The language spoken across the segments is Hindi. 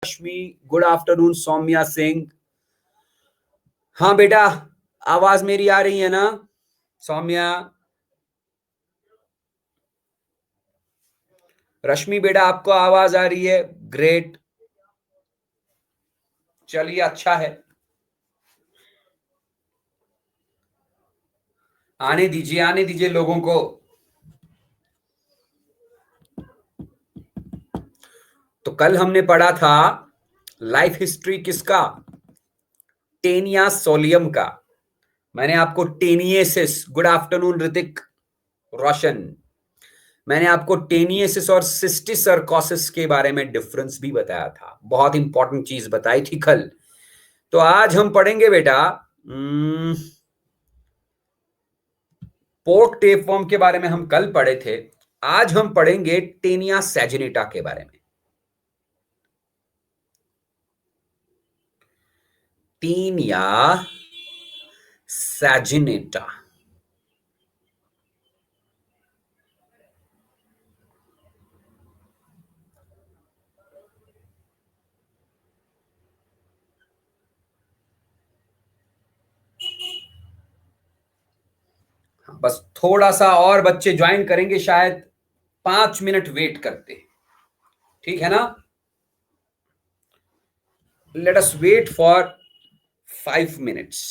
रश्मि, गुड आफ्टरनून सौम्या सिंह। हाँ बेटा, आवाज मेरी आ रही है ना सौम्या? रश्मि बेटा आपको आवाज आ रही है? ग्रेट, चलिए अच्छा है। आने दीजिए लोगों को। तो कल हमने पढ़ा था लाइफ हिस्ट्री किसका? टेनिया सोलियम का। मैंने आपको टेनियसिस, गुड आफ्टरनून ऋतिक रोशन, मैंने आपको टेनियसिस और सिस्टिसर्कोसिस के बारे में डिफरेंस भी बताया था। बहुत इंपॉर्टेंट चीज बताई थी कल। तो आज हम पढ़ेंगे बेटा पोर्क टेपवर्म के बारे में हम कल पढ़े थे। आज हम पढ़ेंगे टेनिया सैजिनेटा के बारे में। टेनिया सैजिनेटा। बस थोड़ा सा और बच्चे ज्वाइन करेंगे, शायद 5 मिनट वेट करते हैं, ठीक है ना? Let us wait for 5 minutes.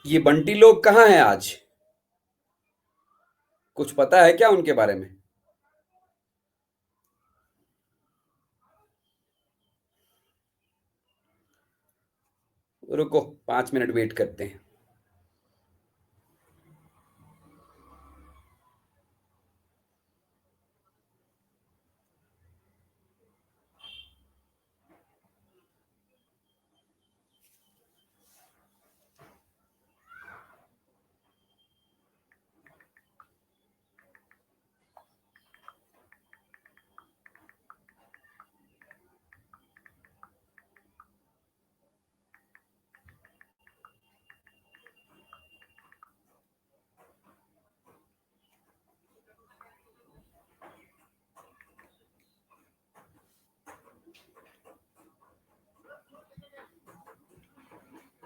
ये बंटी लोग कहाँ हैं आज? कुछ पता है क्या उनके बारे में? रुको, 5 मिनट वेट करते हैं।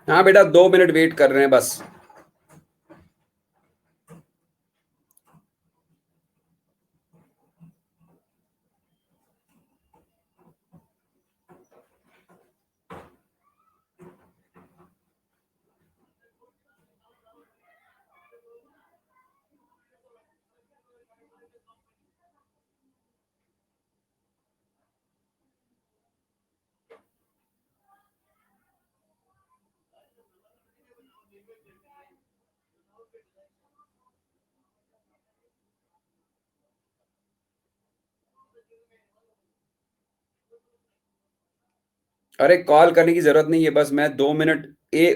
हाँ बेटा, 2 मिनट वेट कर रहे हैं बस। अरे कॉल करने की जरूरत नहीं है, बस मैं 2 मिनट,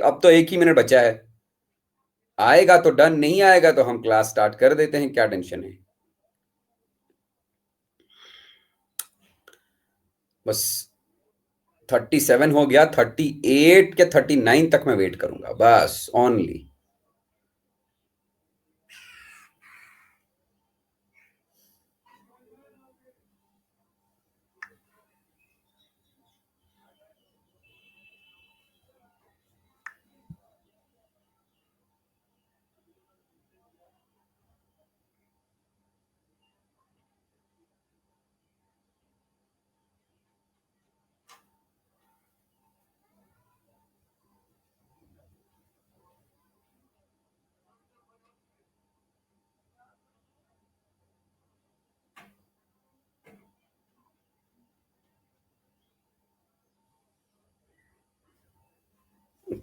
अब तो एक ही मिनट बचा है। आएगा तो डन, नहीं आएगा तो हम क्लास स्टार्ट कर देते हैं, क्या टेंशन है। बस 37 हो गया, 38 के 39 तक मैं वेट करूंगा बस, ओनली।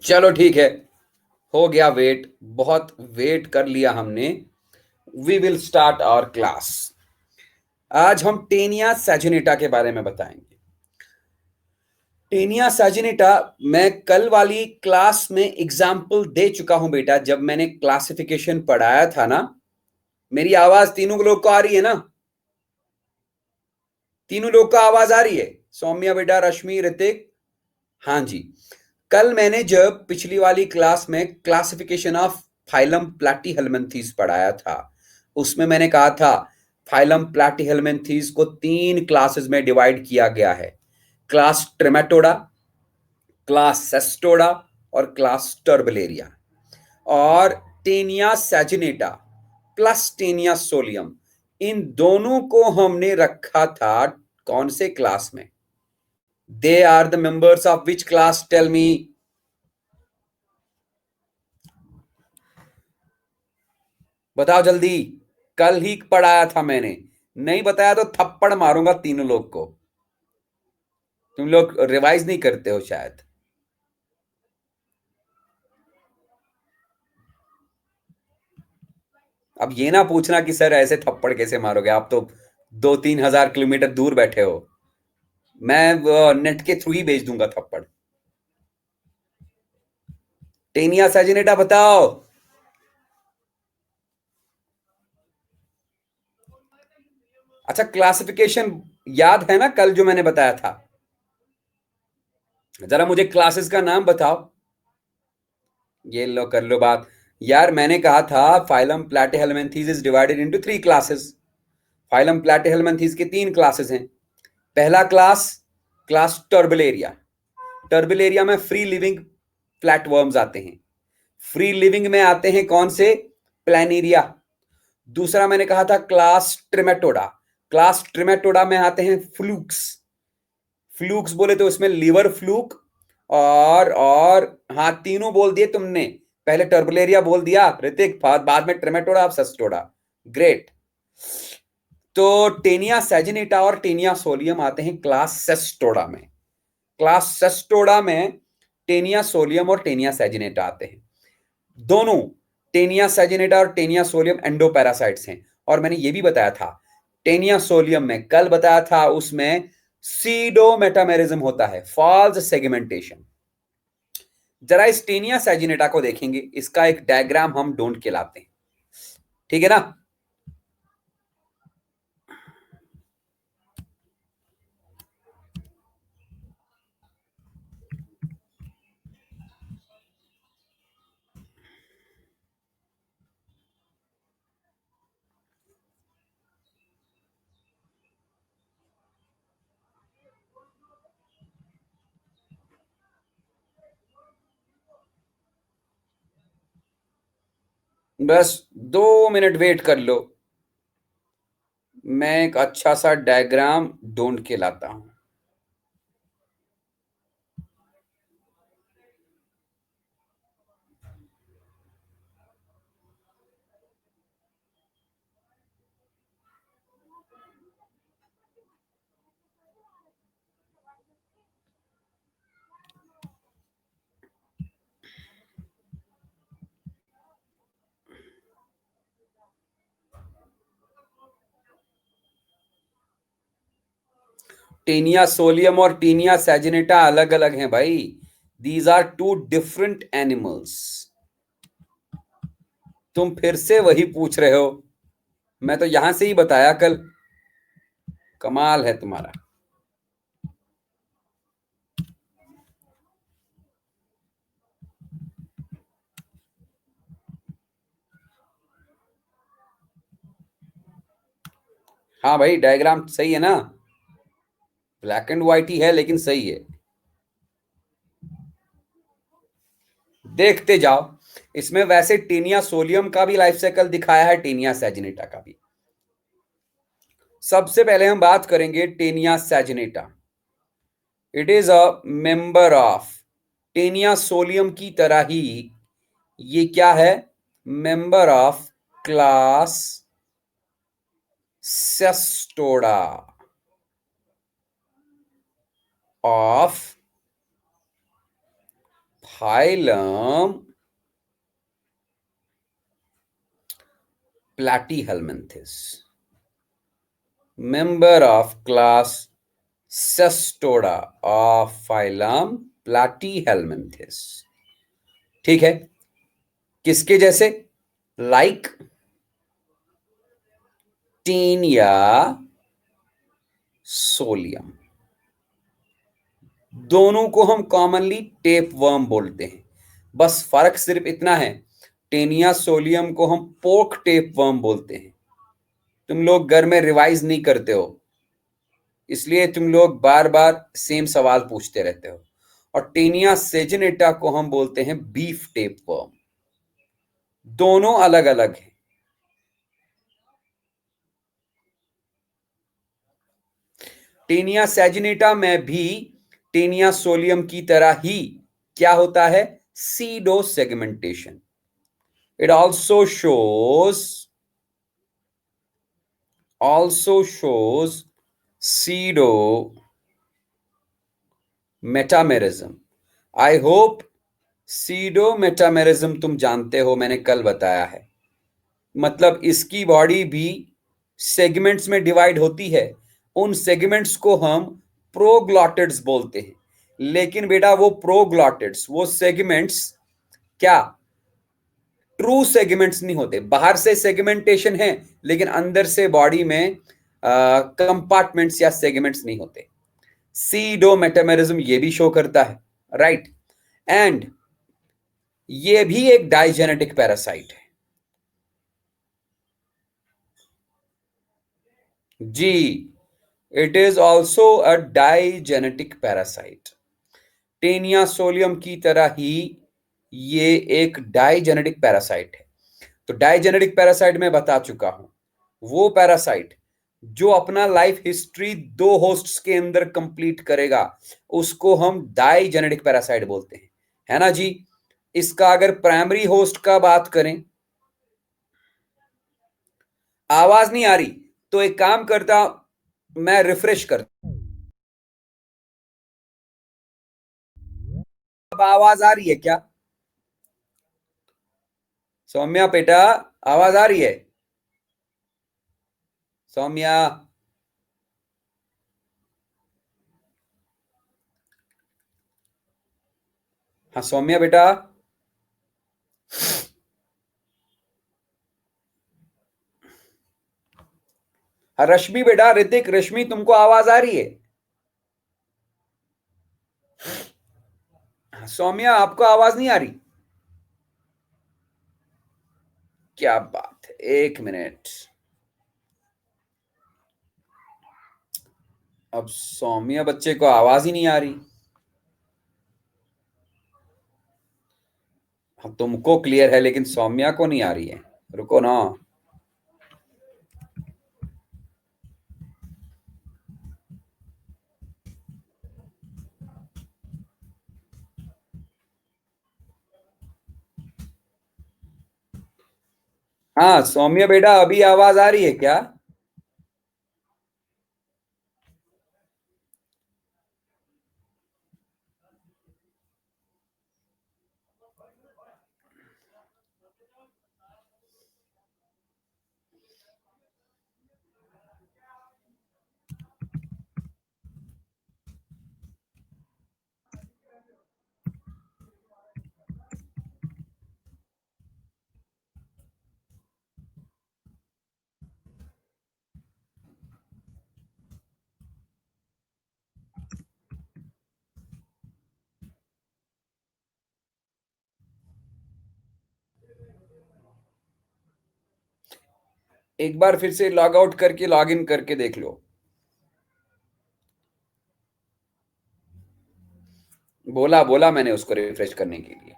चलो ठीक है, हो गया वेट, बहुत वेट कर लिया हमने। We will start our class. आज हम टेनिया सैजिनेटा के बारे में बताएंगे। टेनिया सैजिनेटा मैं कल वाली क्लास में एग्जाम्पल दे चुका हूं बेटा, जब मैंने क्लासिफिकेशन पढ़ाया था ना। मेरी आवाज तीनों लोग को आ रही है ना? तीनों लोग को आवाज आ रही है? सौम्या बेटा, रश्मि, ऋतिक। हाँ जी। कल मैंने जब पिछली वाली क्लास में क्लासिफिकेशन ऑफ फाइलम प्लैटीहेल्मिन्थीज पढ़ाया था, उसमें मैंने कहा था फाइलम प्लैटीहेल्मिन्थीज को 3 क्लासेस में डिवाइड किया गया है। क्लास ट्रेमेटोडा, क्लास सेस्टोडा और क्लास टर्बलेरिया। और Taenia saginata plus Taenia solium, इन दोनों को हमने रखा था कौन से क्लास में? They are the members of which class? Tell me. बताओ जल्दी। कल ही पढ़ाया था मैंने, नहीं बताया तो थप्पड़ मारूंगा तीनों लोग को। तुम लोग रिवाइज नहीं करते हो शायद। अब ये ना पूछना कि सर ऐसे थप्पड़ कैसे मारोगे, आप तो 2-3 हजार किलोमीटर दूर बैठे हो। मैं नेट के थ्रू ही भेज दूंगा थप्पड़। टेनिया सैजिनेटा बताओ। अच्छा, क्लासिफिकेशन याद है ना कल जो मैंने बताया था? जरा मुझे क्लासेस का नाम बताओ। ये लो, कर लो बात। यार मैंने कहा था phylum Platyhelminthes is divided into 3 classes. Phylum Platyhelminthes के 3 क्लासेस हैं। पहला क्लास, क्लास टर्बलेरिया। टर्बलेरिया में फ्री लिविंग फ्लैटवर्म्स आते हैं। फ्री लिविंग में आते हैं कौन से? प्लानिरिया। दूसरा मैंने कहा था क्लास ट्रिमेटोडा। क्लास ट्रिमेटोडा में आते हैं फ्लूक्स। फ्लूक्स बोले तो इसमें लिवर फ्लूक और हाँ, तीनों बोल दिए तुमने। पहले टर्बलेरिया बोल दिया ऋतिक, बाद में ट्रिमेटोडा, अब सस्टोडा। ग्रेट। तो टेनिया सैजिनेटा और टेनिया सोलियम आते हैं क्लास सेस्टोडा में। क्लास सेस्टोडा में टेनिया सोलियम और टेनिया सैजिनेटा आते हैं। दोनों टेनिया सैजिनेटा और टेनिया सोलियम एंडोपैरासाइट्स हैं। और मैंने ये भी बताया था टेनिया सोलियम में, कल बताया था, उसमें सीडो मेटामेरिज्म होता है, फॉल्स सेगमेंटेशन। जरा इस टेनिया सैजिनेटा को देखेंगे, इसका एक डायग्राम हम ढूंढ के लाते हैं, ठीक है ना? बस 2 मिनट वेट कर लो, मैं एक अच्छा सा डायग्राम ढूंढ के लाता हूं। टेनिया सोलियम और टेनिया सैजिनेटा अलग अलग हैं भाई। These are two different animals. तुम फिर से वही पूछ रहे हो, मैं तो यहां से ही बताया कल। कमाल है तुम्हारा। हाँ भाई, डायग्राम सही है ना? ब्लैक एंड व्हाइट ही है लेकिन सही है। देखते जाओ। इसमें वैसे टेनिया सोलियम का भी लाइफ साइकिल दिखाया है, टेनिया सैजिनेटा का भी। सबसे पहले हम बात करेंगे Taenia सैजिनेटा। It is a member of, Taenia solium की तरह ही ये क्या है? Member of class Cestoda of phylum Platyhelminthes, member of class Cestoda of phylum Platyhelminthes। ठीक है, किसके जैसे? Like Taenia solium. दोनों को हम कॉमनली टेप वर्म बोलते हैं, बस फर्क सिर्फ इतना है, टेनिया सोलियम को हम पोर्क टेप वर्म बोलते हैं। तुम लोग घर में रिवाइज नहीं करते हो, इसलिए तुम लोग बार बार सेम सवाल पूछते रहते हो। और टेनिया सेजिनेटा को हम बोलते हैं बीफ टेप वर्म। दोनों अलग अलग हैं। टेनिया सेजिनेटा में भी टेनिया सोलियम की तरह ही क्या होता है? Pseudo segmentation. It also shows pseudo metamerism। I hope pseudo metamerism तुम जानते हो, मैंने कल बताया है। मतलब इसकी बॉडी भी सेगमेंट्स में डिवाइड होती है, उन सेगमेंट्स को हम प्रोग्लॉटिड्स बोलते हैं। लेकिन बेटा वो प्रोग्लॉटिड्स, वो सेगमेंट्स क्या ट्रू सेगमेंट्स नहीं होते। बाहर से सेगमेंटेशन है, लेकिन अंदर से बॉडी में कंपार्टमेंट्स या सेगमेंट्स नहीं होते। सीडो मेटामेरिज्म ये भी शो करता है, राइट। एंड ये भी एक डाइजेनेटिक पैरासाइट है। जी, it is also a digenetic parasite. Taenia solium की तरह ही ये एक डाइजेनेटिक पैरासाइट है। तो डाइजेनेटिक पैरासाइट में बता चुका हूं, वो पैरासाइट जो अपना लाइफ हिस्ट्री दो होस्ट्स के अंदर कंप्लीट करेगा, उसको हम डाइजेनेटिक पैरासाइट बोलते हैं, है ना जी। इसका अगर प्राइमरी होस्ट का बात करें, आवाज नहीं आ रही तो एक काम करता, मैं रिफ्रेश करता। अब आवाज आ रही है क्या? सौम्या बेटा, आवाज आ रही है? सौम्या, हाँ सौम्या बेटा। हाँ रश्मि बेटा, ऋतिक, रश्मि तुमको आवाज आ रही है? हाँ, सौम्या आपको आवाज नहीं आ रही? क्या बात है, एक मिनट। अब सौम्या बच्चे को आवाज ही नहीं आ रही। हाँ तुमको क्लियर है, लेकिन सौम्या को नहीं आ रही है। रुको ना। हाँ सौम्या बेटा, अभी आवाज आ रही है क्या? एक बार फिर से लॉग आउट करके लॉग इन करके देख लो। बोला बोला मैंने उसको रिफ्रेश करने के लिए।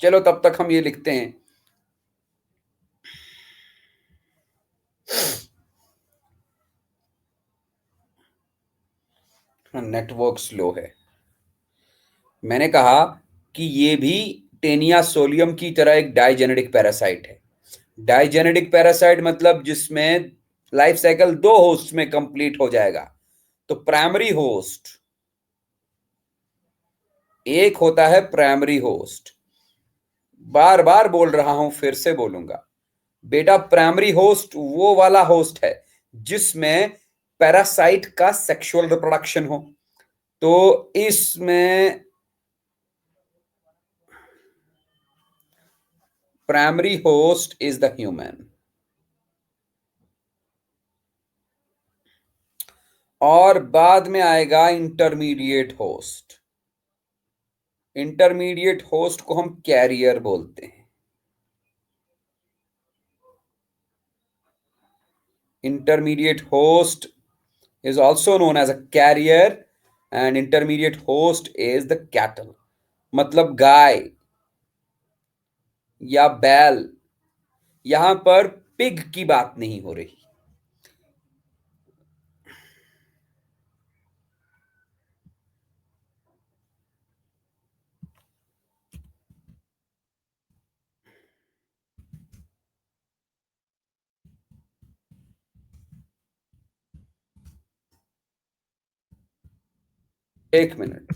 चलो तब तक हम ये लिखते हैं, नेटवर्क स्लो है। मैंने कहा कि ये भी टेनिया सोलियम की तरह एक डाइजेनेटिक पैरासाइट है। डाइजेनेटिक पैरासाइट मतलब जिसमें लाइफ साइकिल दो होस्ट में कंप्लीट हो जाएगा। तो प्राइमरी होस्ट, एक होता है प्राइमरी होस्ट। बार बार बोल रहा हूं, फिर से बोलूंगा बेटा, प्राइमरी होस्ट वो वाला होस्ट है जिसमें पैरासाइट का सेक्सुअल रिप्रोडक्शन हो। तो इसमें primary host is the human, और बाद में आएगा इंटरमीडिएट होस्ट। इंटरमीडिएट होस्ट को हम कैरियर बोलते हैं। Intermediate host is also known as a carrier, and intermediate host is the cattle, मतलब गाय या बैल। यहां पर पिग की बात नहीं हो रही। एक मिनट।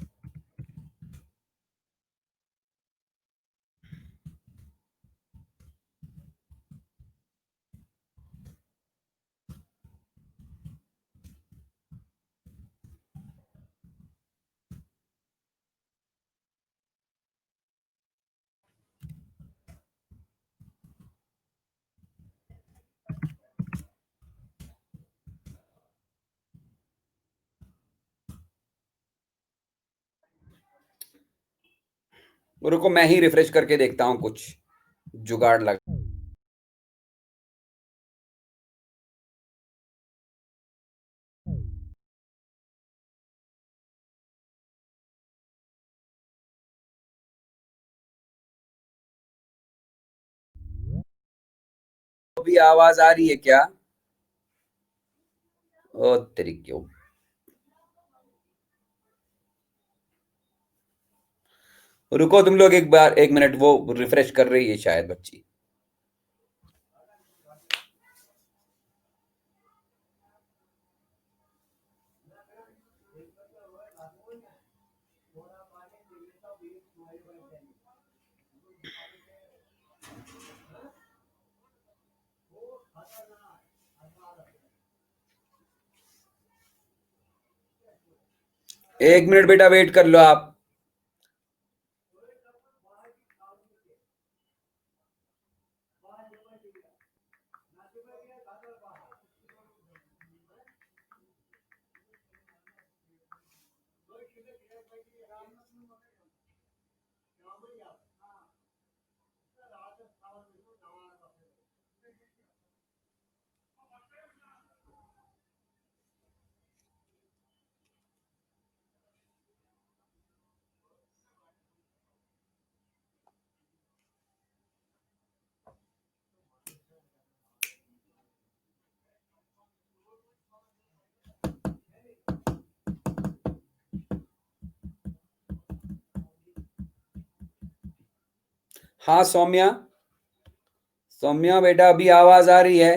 रुको, मैं ही रिफ्रेश करके देखता हूं, कुछ जुगाड़ लगा। अभी आवाज आ रही है क्या? ओ तरीके। रुको तुम लोग, एक बार, एक मिनट, वो रिफ्रेश कर रही है शायद बच्ची। एक मिनट बेटा, वेट कर लो आप। हाँ सौम्या, सौम्या बेटा, अभी आवाज आ रही है?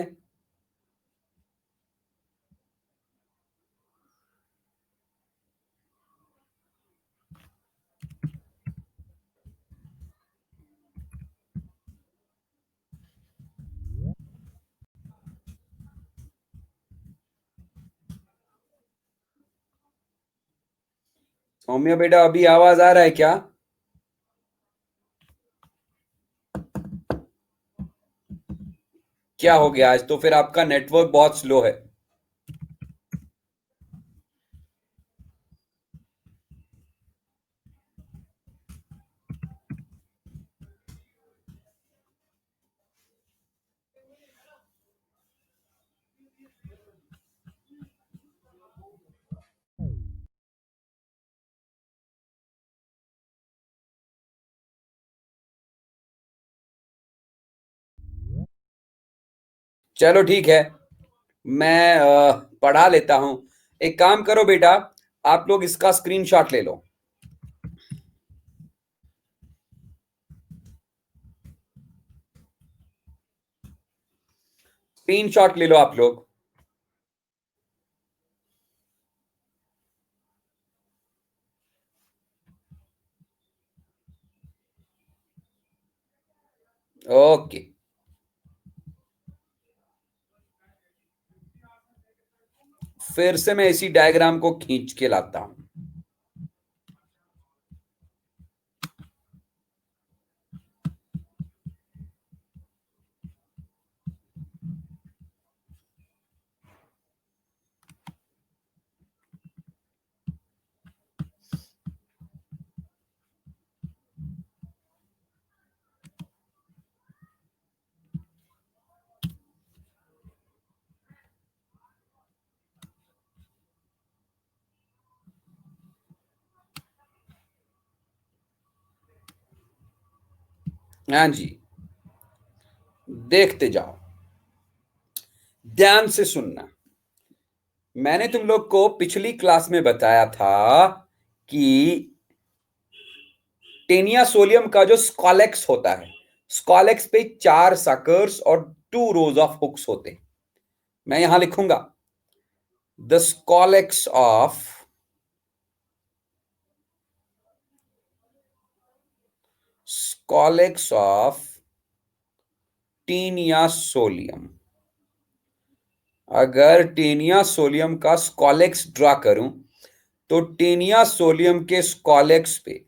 सौम्या बेटा, अभी आवाज आ रहा है क्या? क्या हो गया आज? तो फिर आपका नेटवर्क बहुत स्लो है। चलो ठीक है, मैं पढ़ा लेता हूं। एक काम करो बेटा, आप लोग इसका स्क्रीनशॉट ले लो। स्क्रीनशॉट ले लो आप लोग। ओके, फिर से मैं इसी डायग्राम को खींच के लाता हूं। हाँ जी, देखते जाओ, ध्यान से सुनना। मैंने तुम लोग को पिछली क्लास में बताया था कि टेनिया सोलियम का जो स्कॉलेक्स होता है, स्कॉलेक्स पे 4 सकर्स और 2 रोज ऑफ हुक्स होते हैं। मैं यहां लिखूंगा, the scolex of Taenia solium. अगर टेनिया सोलियम का स्कॉलेक्स ड्रा करूं तो टेनिया सोलियम के स्कॉलेक्स पे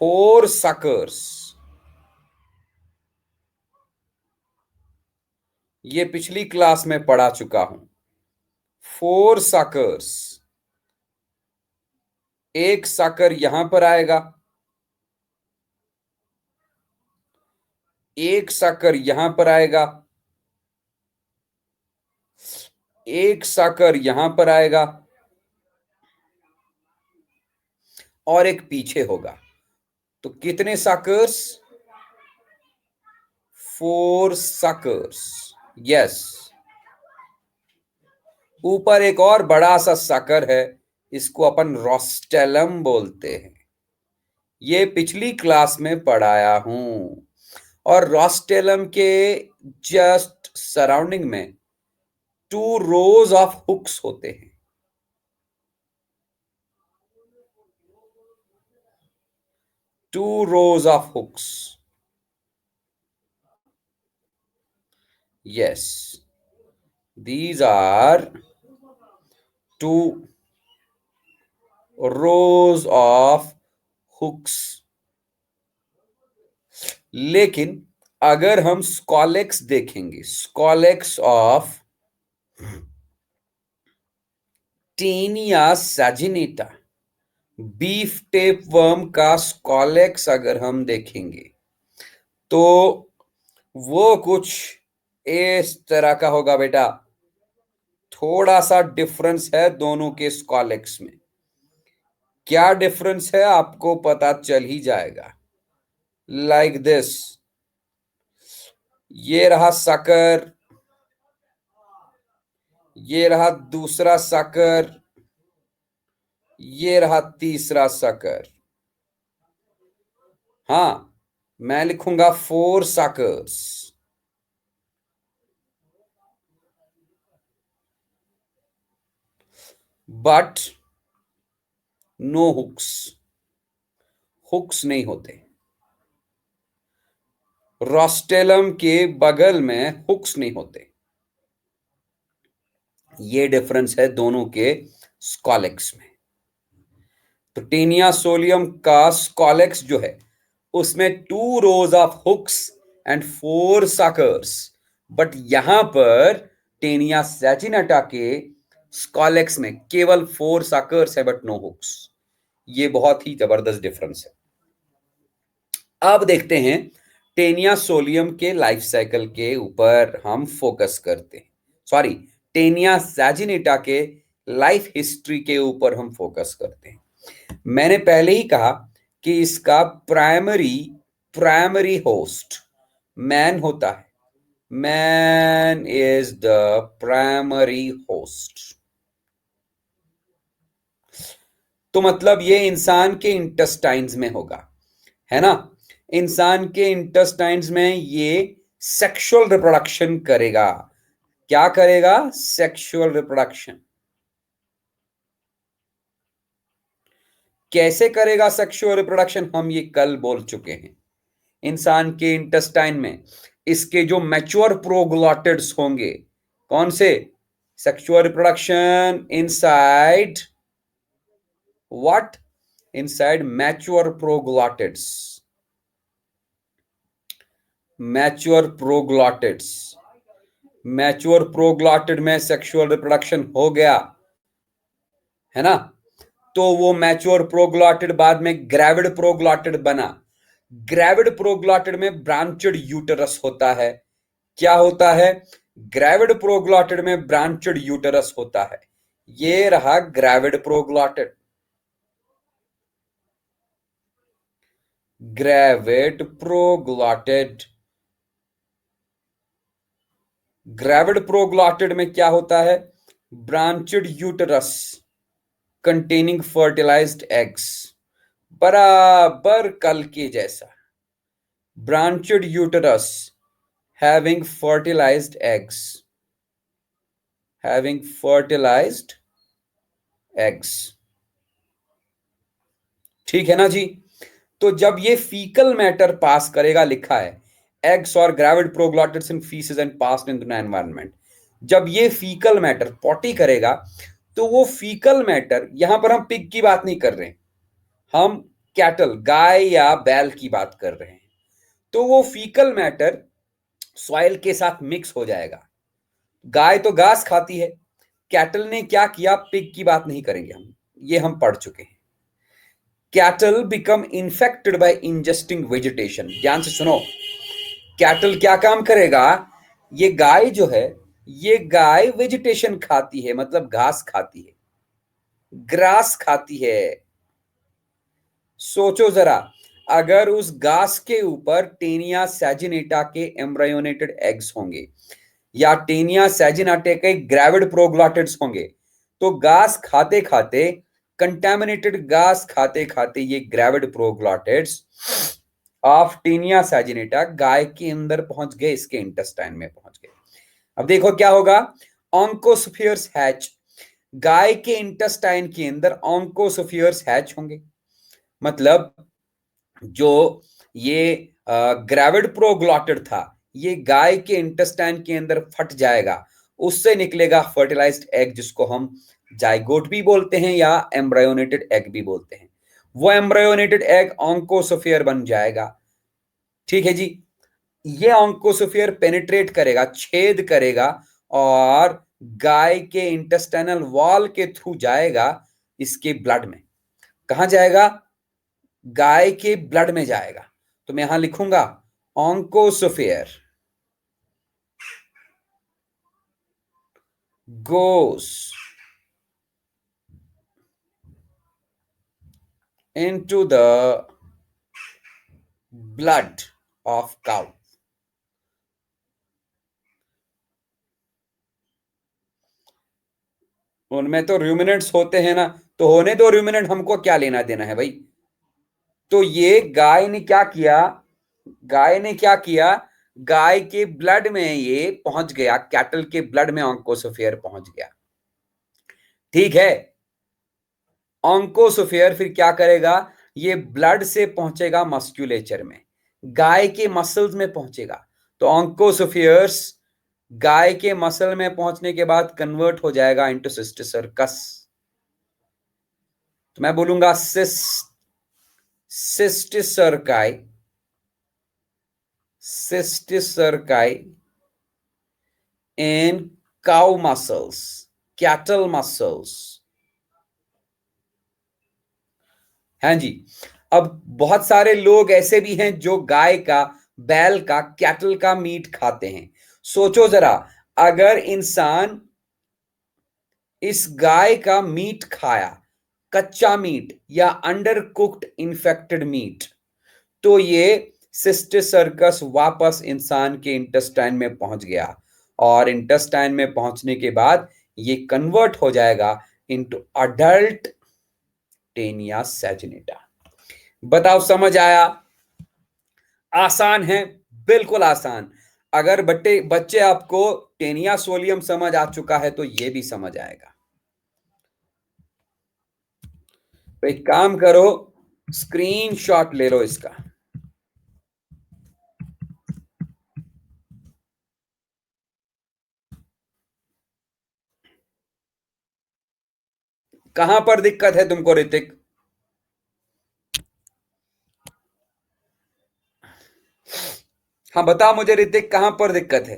4 सकर्स, ये पिछली क्लास में पढ़ा चुका हूं। 4 सकर्स, एक साकर यहां पर आएगा, एक साकर यहां पर आएगा, एक साकर यहां पर आएगा और एक पीछे होगा। तो कितने साकर्स? 4 साकर्स। यस, ऊपर एक और बड़ा सा साकर है, इसको अपन रोस्टेलम बोलते हैं। ये पिछली क्लास में पढ़ाया हूं। और रोस्टेलम के जस्ट सराउंडिंग में 2 रोज ऑफ हुक्स होते हैं। 2 rows of hooks. Yes, these are 2 rows of hooks. लेकिन अगर हम स्कॉलेक्स देखेंगे, scolex of Taenia सैजिनेटा, beef tape worm का स्कॉलेक्स अगर हम देखेंगे तो वो कुछ इस तरह का होगा बेटा। थोड़ा सा डिफरेंस है दोनों के स्कॉलेक्स में। क्या डिफरेंस है आपको पता चल ही जाएगा। लाइक दिस, ये रहा साकर, ये रहा दूसरा साकर, ये रहा तीसरा साकर। हाँ, मैं लिखूंगा 4 साकर्स, बट नो हुक्स। हुक्स नहीं होते। रोस्टेलम के बगल में हुक्स नहीं होते। ये डिफरेंस है दोनों के स्कॉलेक्स में। तो टेनिया सोलियम का स्कॉलेक्स जो है उसमें 2 rows of hooks and 4 suckers, but यहां पर टेनिया सैजिनेटा के स्कॉलेक्स में केवल 4 सकर्स है बट नो हुक्स। ये बहुत ही जबरदस्त डिफरेंस है। अब देखते हैं टेनिया सोलियम के लाइफ साइकिल के ऊपर हम फोकस करते हैं। सॉरी, टेनिया सैजिनेटा के लाइफ हिस्ट्री के ऊपर हम फोकस करते हैं। मैंने पहले ही कहा कि इसका प्राइमरी होस्ट मैन होता है, man is the primary host. तो मतलब ये इंसान के इंटेस्टाइन्स में होगा, है ना। इंसान के इंटेस्टाइन्स में ये सेक्सुअल रिप्रोडक्शन करेगा। क्या करेगा? Sexual reproduction. कैसे करेगा सेक्सुअल रिप्रोडक्शन? हम ये कल बोल चुके हैं। इंसान के इंटेस्टाइन में इसके जो मैच्योर प्रोग्लॉटिड्स होंगे, कौन से? Sexual reproduction inside what? Inside mature proglottids. Mature proglottids, mature proglottid में सेक्सुअल रिप्रोडक्शन हो गया, है ना। तो वो मैच्योर प्रोग्लॉटिड बाद में ग्रेविड प्रोग्लॉटिड बना। ग्रेविड प्रोग्लॉटिड में ब्रांचड यूटरस होता है। क्या होता है? ग्रेविड प्रोग्लॉटिड में ब्रांचड यूटरस होता है। ये रहा gravid proglottid. Gravid proglottid, gravid proglottid में क्या होता है? Branched uterus containing fertilized eggs, बराबर कल के जैसा। Branched uterus having fertilized eggs, having fertilized eggs। ठीक है ना जी। तो जब ये फीकल मैटर पास करेगा, लिखा है एग्स और gravid proglottids in faeces and passed in the environment. जब ये फीकल मैटर पॉटी करेगा, तो वो फीकल मैटर, यहां पर हम पिग की बात नहीं कर रहे हैं, हम कैटल, गाय या बैल की बात कर रहे हैं। तो वो फीकल मैटर सॉइल के साथ मिक्स हो जाएगा। गाय तो घास खाती है, कैटल ने क्या किया, पिग की बात नहीं करेंगे हम, ये हम पढ़ चुके हैं। Cattle become infected by ingesting vegetation. ध्यान से सुनो, कैटल क्या काम करेगा? ये गाय जो है, ये गाय वेजिटेशन खाती है, मतलब घास खाती है, ग्रास खाती है। सोचो जरा, अगर उस घास के ऊपर टेनिया सैजिनेटा के एम्ब्रायोनेटेड एग्स होंगे, या टेनिया सैजिनेटा के ग्रेविड प्रोग्लॉटिड्स होंगे, तो घास खाते खाते, कंटेमिनेटेड घास खाते खाते, ये gravid proglottids of Taenia saginata गाय के अंदर पहुंच गए, इसके इंटेस्टाइन में पहुंच गए। अब देखो क्या होगा, ऑन्कोस्फियर्स हैच। गाय के इंटेस्टाइन के अंदर ऑन्कोस्फियर्स हैच होंगे, मतलब जो ये ग्रेविड प्रोग्लॉटिड था, ये गाय के इंटेस्टाइन के अंदर फट जाएगा, उससे निकलेगा फर्टिलाइज्ड एग, जिसको हम जाइगोट भी बोलते हैं या एम्ब्रायोनेटेड एग भी बोलते हैं। वो एम्ब्रायोनेटेड एग ऑन्कोस्फियर बन जाएगा। ठीक है जी। ये ऑन्कोस्फियर पेनिट्रेट करेगा, छेद करेगा, और गाय के इंटेस्टाइनल वॉल के थ्रू जाएगा इसके ब्लड में। कहां जाएगा? गाय के ब्लड में जाएगा। तो मैं यहां लिखूंगा ऑन्कोस्फियर गोस into the blood of cow। उनमें तो रूमिनेंट्स होते हैं ना, तो होने दो रूमिनेंट, हमको क्या लेना देना है भाई। तो ये गाय ने क्या किया, गाय ने क्या किया, गाय के ब्लड में ये पहुंच गया, कैटल के ब्लड में ऑन्कोस्फियर पहुंच गया। ठीक है। ऑन्कोस्फियर फिर क्या करेगा, ये ब्लड से पहुंचेगा मस्क्यूलेचर में, गाय के मसल्स में पहुंचेगा। तो ऑन्कोस्फियर्स गाय के मसल में पहुंचने के बाद कन्वर्ट हो जाएगा इनटू सिस्टिसर्कस। तो मैं बोलूंगा cysticerci, cysticerci in cow muscles, cattle muscles. हाँ जी। अब बहुत सारे लोग ऐसे भी हैं जो गाय का, बैल का, कैटल का मीट खाते हैं। सोचो जरा, अगर इंसान इस गाय का मीट खाया, कच्चा मीट या अंडर कुक्ड इन्फेक्टेड मीट, तो ये सिस्टर सर्कस वापस इंसान के इंटेस्टाइन में पहुंच गया, और इंटेस्टाइन में पहुंचने के बाद ये कन्वर्ट हो जाएगा इनटू अडल्ट टेनिया सैजिनेटा। बताओ, समझ आया? आसान है, बिल्कुल आसान। अगर बच्चे बच्चे आपको टेनिया सोलियम समझ आ चुका है तो ये भी समझ आएगा। तो एक काम करो, स्क्रीनशॉट ले लो इसका। कहां पर दिक्कत है तुमको ऋतिक? हाँ बता मुझे ऋतिक, कहां पर दिक्कत है?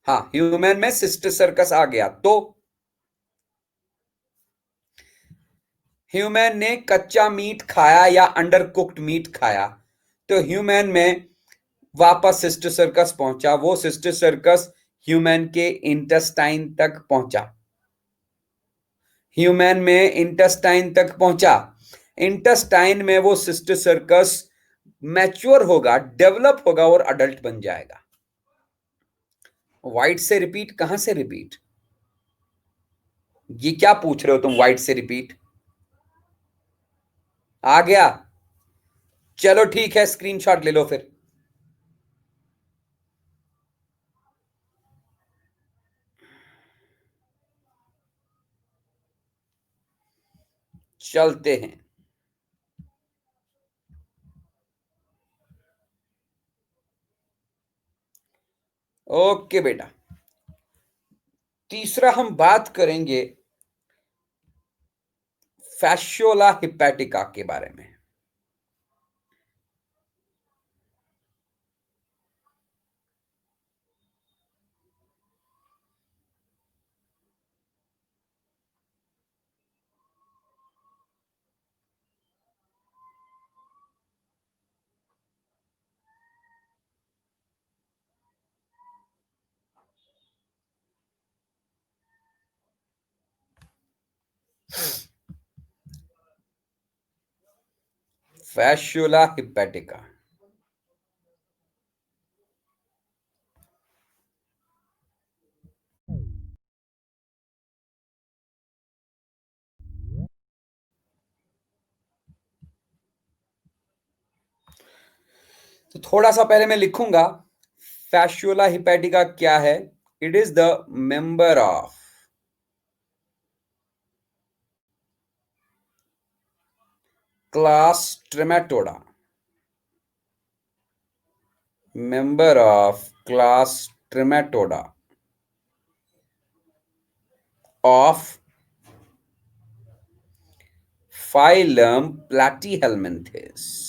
हाँ, ह्यूमन में सिस्टर सर्कस आ गया तो ह्यूमन ने कच्चा मीट खाया या अंडर कुक्ड मीट खाया, तो ह्यूमन में वापस सिस्टर सर्कस पहुंचा। वो सिस्टर सर्कस ह्यूमन के इंटेस्टाइन तक पहुंचा। ह्यूमन में इंटेस्टाइन तक पहुंचा। इंटेस्टाइन में वो सिस्टर सर्कस मैच्योर होगा, डेवलप होगा और अडल्ट बन जाएगा। वाइट से रिपीट? कहां से रिपीट? ये क्या पूछ रहे हो तुम, वाइट से रिपीट? आ गया? चलो ठीक है, स्क्रीनशॉट ले लो फिर। चलते हैं। ओके बेटा, तीसरा हम बात करेंगे फैशियोला हिपैटिका के बारे में। फैशियोला हिपैटिका। तो थोड़ा सा पहले मैं लिखूंगा फैशियोला हिपैटिका क्या है। It is the member of class Trematoda. Member of class Trematoda of phylum Platyhelminthes.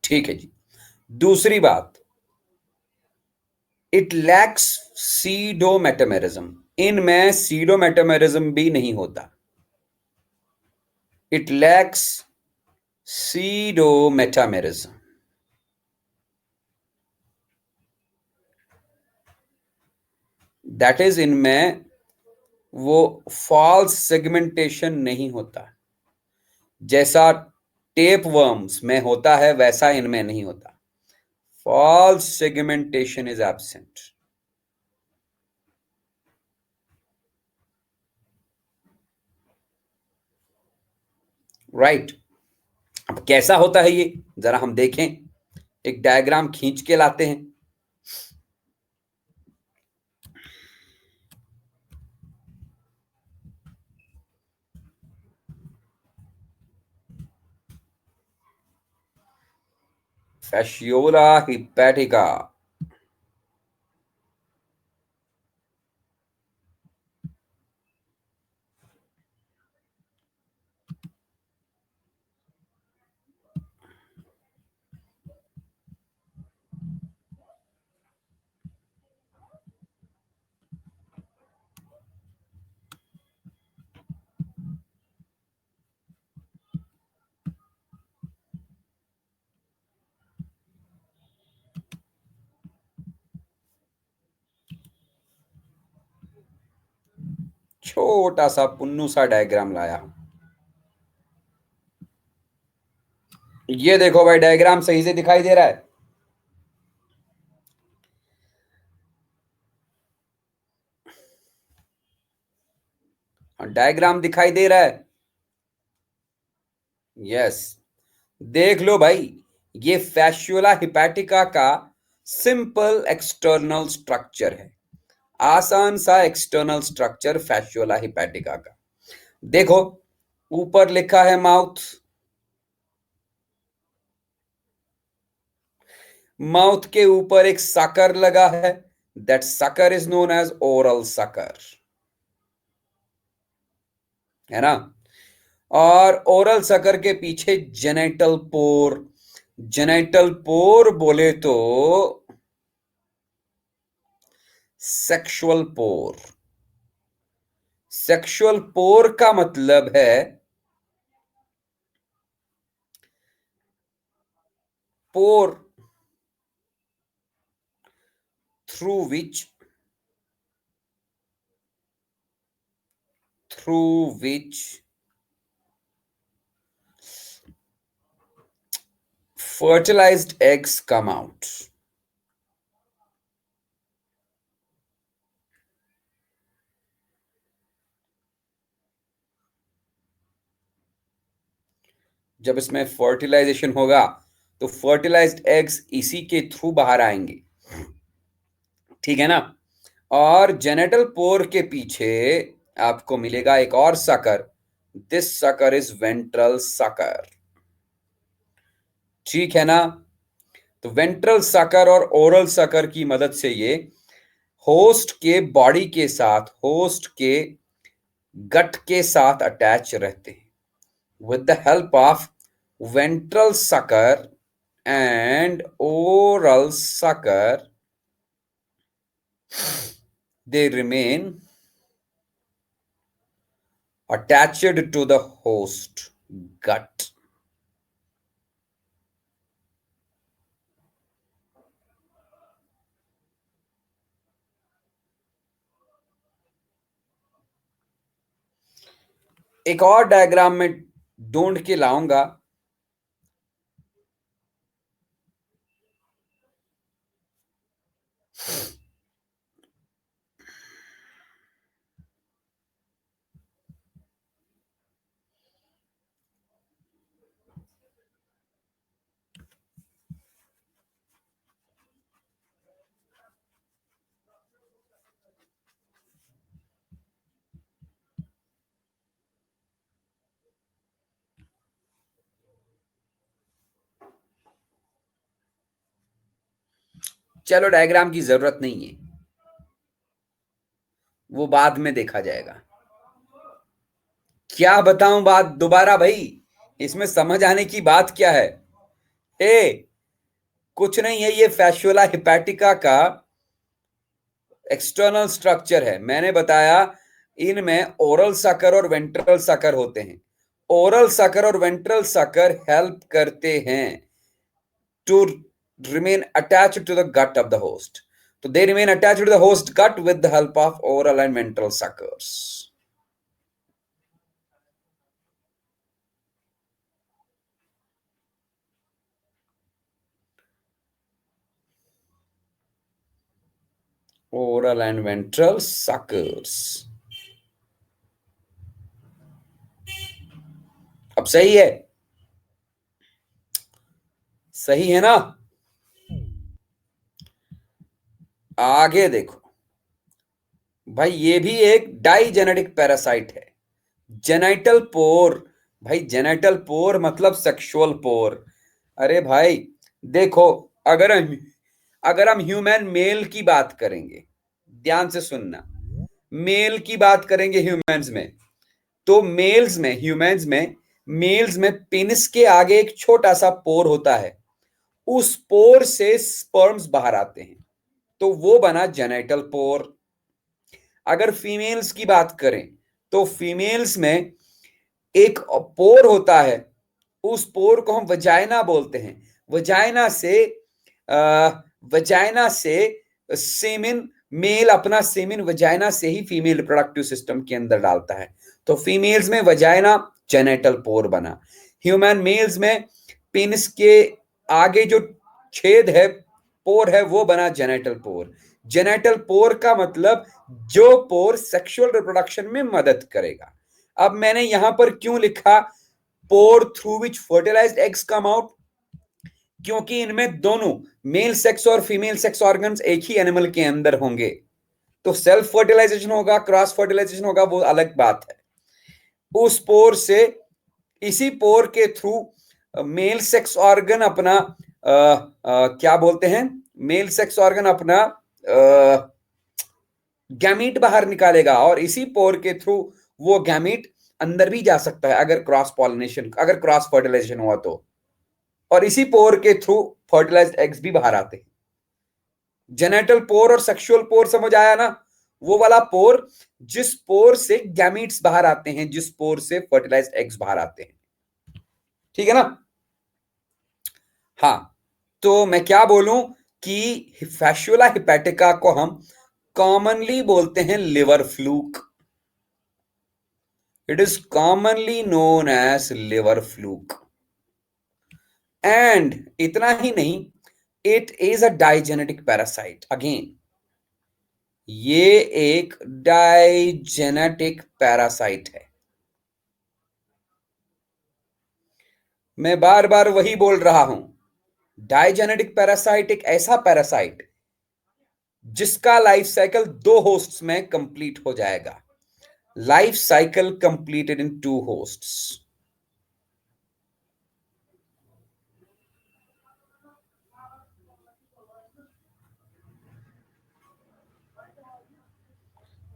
ठीक है जी। दूसरी बात, इट लैक्स सीडोमेटामेरिज्म। इनमें सीडोमेटामेरिज्म भी नहीं होता। It lacks pseudometamerism. That is, इनमें वो फॉल्स सेगमेंटेशन नहीं होता। जैसा टेप वर्म्स में होता है वैसा इनमें नहीं होता। False segmentation is absent. Right. अब कैसा होता है ये, जरा हम देखें। एक डायग्राम खींच के लाते हैं। फैशियोला हिपैटिका। छोटा सा पुन्नू सा डायग्राम लाया हूं। ये देखो भाई, डायग्राम सही से दिखाई दे रहा है? डायग्राम दिखाई दे रहा है? यस। देख लो भाई, ये फैस्युला हिपैटिका का सिंपल एक्सटर्नल स्ट्रक्चर है। आसान सा एक्सटर्नल स्ट्रक्चर फैस्युला हिपैटिका का। देखो, ऊपर लिखा है माउथ। माउथ के ऊपर एक सकर लगा है। That sucker is known as oral sucker, है ना? और ओरल सकर के पीछे जेनेटल पोर। जेनेटल पोर बोले तो सेक्सुअल पोर। सेक्सुअल पोर का मतलब है pore through which fertilized eggs come out. जब इसमें फर्टिलाइजेशन होगा तो फर्टिलाइज्ड एग्स इसी के थ्रू बाहर आएंगे, ठीक है ना? और जेनेटल पोर के पीछे आपको मिलेगा एक और sucker. This sucker is ventral sucker, ठीक है ना? तो वेंट्रल सकर और ओरल सकर की मदद से ये होस्ट के बॉडी के साथ, होस्ट के गट के साथ अटैच रहते हैं। With the help of ventral sucker and oral sucker, they remain attached to the host gut. एक और डायग्राम में ढूंढ के लाऊंगा। चलो, डायग्राम की जरूरत नहीं है, वो बाद में देखा जाएगा। क्या बताऊं बात दोबारा भाई? इसमें समझ आने की बात क्या है? कुछ नहीं है, ये फैस्युला हिपैटिका का एक्सटर्नल स्ट्रक्चर है। मैंने बताया इनमें ओरल सकर और वेंट्रल सकर होते हैं। ओरल सकर और वेंट्रल सकर हेल्प करते हैं to remain attached to the gut of the host. So they remain attached to the host gut with the help of oral and ventral suckers. Oral and ventral suckers. अब सही है? सही है ना? आगे देखो भाई, ये भी एक डाइजेनेटिक पैरासाइट है। जेनाइटल पोर। भाई जेनाइटल पोर मतलब सेक्सुअल पोर। अरे भाई देखो, अगर हम ह्यूमन मेल की बात करेंगे, ध्यान से सुनना, मेल की बात करेंगे ह्यूमंस में, तो मेल्स में पेनिस के आगे एक छोटा सा पोर होता है। उस पोर से स्पर्म्स बाहर आते हैं, तो वो बना जेनाइटल पोर। अगर फीमेल्स की बात करें तो फीमेल्स में एक पोर होता है, उस पोर को हम वजाइना बोलते हैं। वजाइना से सेमेन मेल अपना सेमिन वजाइना से ही फीमेल रिप्रोडक्टिव सिस्टम के अंदर डालता है। तो फीमेल्स में वजाइना जेनेटल पोर बना, ह्यूमन मेल्स में पेनिस के आगे जो छेद है, पोर है, वो बना जेनेटल पोर। जेनेटल पोर का मतलब जो पोर सेक्सुअल रिप्रोडक्शन में मदद करेगा। अब मैंने यहां पर क्यों लिखा pore through which fertilized eggs come out? क्योंकि इनमें दोनों मेल सेक्स और फीमेल सेक्स ऑर्गन्स एक ही एनिमल के अंदर होंगे। तो सेल्फ फर्टिलाइजेशन होगा, क्रॉस फर्टिलाइजेशन होगा, वो अलग बात है। उस पोर से, इसी पोर के थ्रू मेल सेक्स ऑर्गन अपना क्या बोलते हैं, मेल सेक्स ऑर्गन अपना गैमीट बाहर निकालेगा, और इसी पोर के थ्रू वो गैमीट अंदर भी जा सकता है अगर क्रॉस पॉलिनेशन, अगर क्रॉस फर्टिलाइजेशन हुआ तो। और इसी पोर के थ्रू फर्टिलाइज्ड एग्स भी बाहर आते हैं। जेनेटल पोर और सेक्सुअल पोर समझ आया ना? वो वाला पोर जिस पोर से गैमीट्स बाहर आते हैं, जिस पोर से फर्टिलाइज्ड एग्स बाहर आते हैं। ठीक है ना? हाँ, तो मैं क्या बोलूं कि फैशुला हिपैटिका को हम कॉमनली बोलते हैं liver fluke. It is commonly known as liver fluke. And इतना ही नहीं, it is a digenetic parasite. Again, ये एक डाइजेनेटिक पैरासाइट है। मैं बार बार वही बोल रहा हूं, डाइजेनेटिक पैरासाइट एक ऐसा पैरासाइट जिसका लाइफ साइकिल दो होस्ट्स में कंप्लीट हो जाएगा। Life cycle completed in two hosts.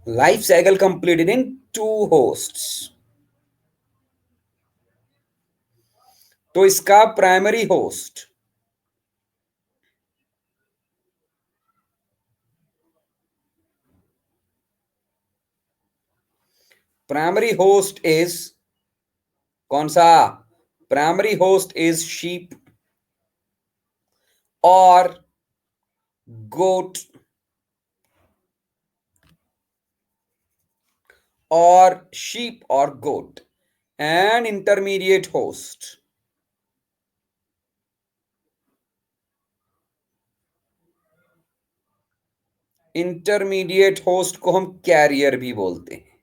Life cycle completed in two hosts. तो इसका primary host, primary host is कौन सा? प्राइमरी होस्ट इज शीप और गोट और sheep or goat. An intermediate host, intermediate host को हम कैरियर भी बोलते हैं।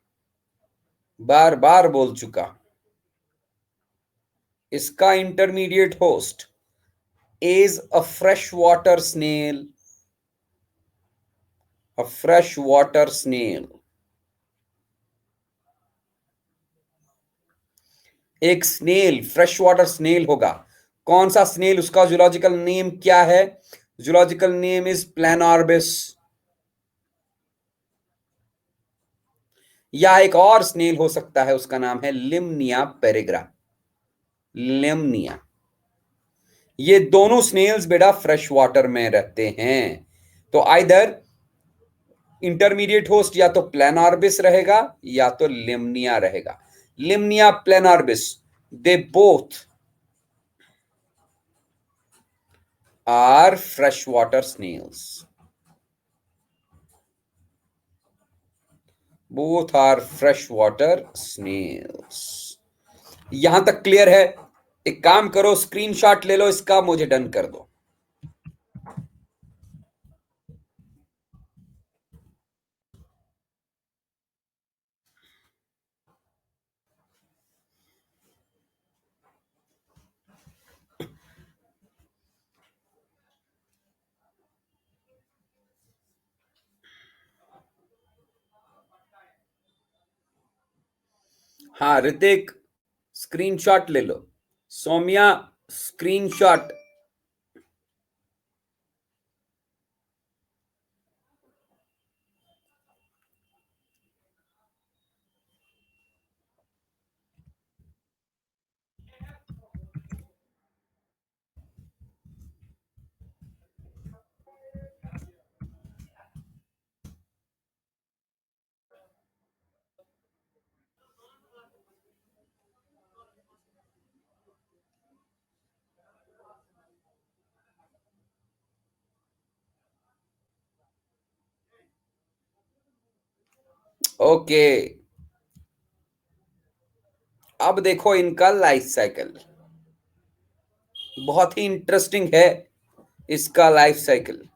बार बार बोल चुका, इसका intermediate host is a fresh water snail. A fresh water snail. एक स्नेल फ्रेश वाटर स्नेल होगा। कौन सा स्नेल? उसका जूलॉजिकल नेम क्या है? Zoological name is Planorbis. या एक और स्नेल हो सकता है, उसका नाम है लिम्निया पेरेग्रा। लिम्निया। ये दोनों स्नेल्स बेटा फ्रेश वाटर में रहते हैं। तो आइदर इंटरमीडिएट होस्ट या तो प्लेनॉर्बिस रहेगा या तो लिम्निया रहेगा। Limnaea, Planorbis, they both are fresh water snails. Both are fresh water snails. यहां तक क्लियर है? एक काम करो, स्क्रीनशॉट ले लो इसका, मुझे डन कर दो। हाँ ऋतिक, स्क्रीनशॉट ले लो। सौम्या, स्क्रीनशॉट। ओके, अब देखो इनका लाइफ साइकिल बहुत ही इंटरेस्टिंग है, इसका लाइफ साइकिल।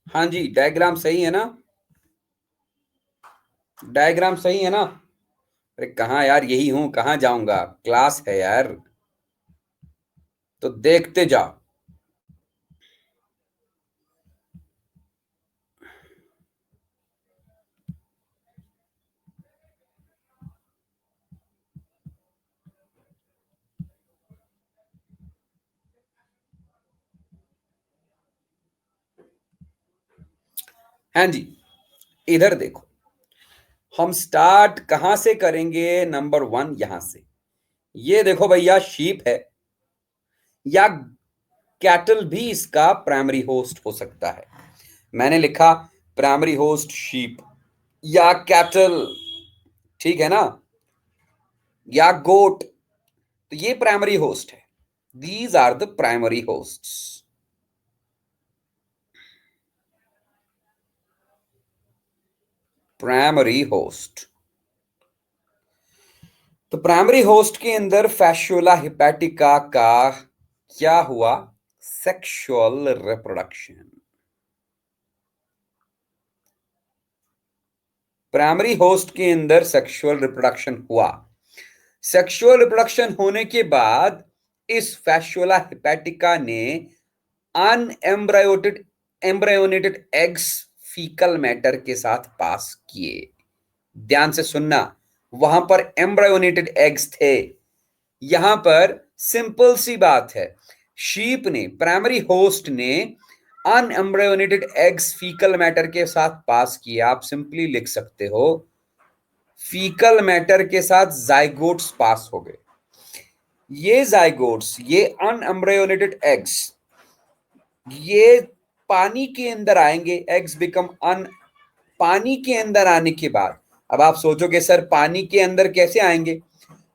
हाँ जी, डायग्राम सही है ना? डायग्राम सही है ना? अरे कहाँ यार, यही हूं, कहाँ जाऊंगा, क्लास है यार, तो देखते जाओ। हाँ जी, इधर देखो, हम स्टार्ट कहां से करेंगे? नंबर वन यहां से। ये देखो भैया, शीप है या कैटल भी इसका प्राइमरी होस्ट हो सकता है। मैंने लिखा प्राइमरी होस्ट शीप या कैटल, ठीक है ना, या गोट, तो ये प्राइमरी होस्ट है। These are the primary hosts. Primary host, तो प्राइमरी होस्ट के अंदर फैशुला हिपैटिका का क्या हुआ? Sexual reproduction. प्राइमरी होस्ट के अंदर सेक्सुअल रिप्रोडक्शन हुआ। सेक्सुअल रिप्रोडक्शन होने के बाद इस फैशुला हिपैटिका ने अनएम्ब्रायोटेड एम्ब्रायोनेटेड एग्स फीकल मैटर के साथ पास किए। ध्यान से सुनना, वहां पर एम्ब्रायोनेटेड एग्स थे। यहां पर सिंपल सी बात है, शीप ने, प्राइमरी होस्ट ने अनएम्ब्रायोनेटेड एग्स फीकल मैटर के साथ पास किया। आप सिंपली लिख सकते हो फीकल मैटर के साथ जाइगोट्स पास हो गए। ये जाइगोट्स, ये अनएम्ब्रायोनेटेड एग्स, ये पानी के अंदर आएंगे। एग्स बिकम अन, पानी के अंदर आने के बाद, अब आप सोचोगे सर पानी के अंदर कैसे आएंगे?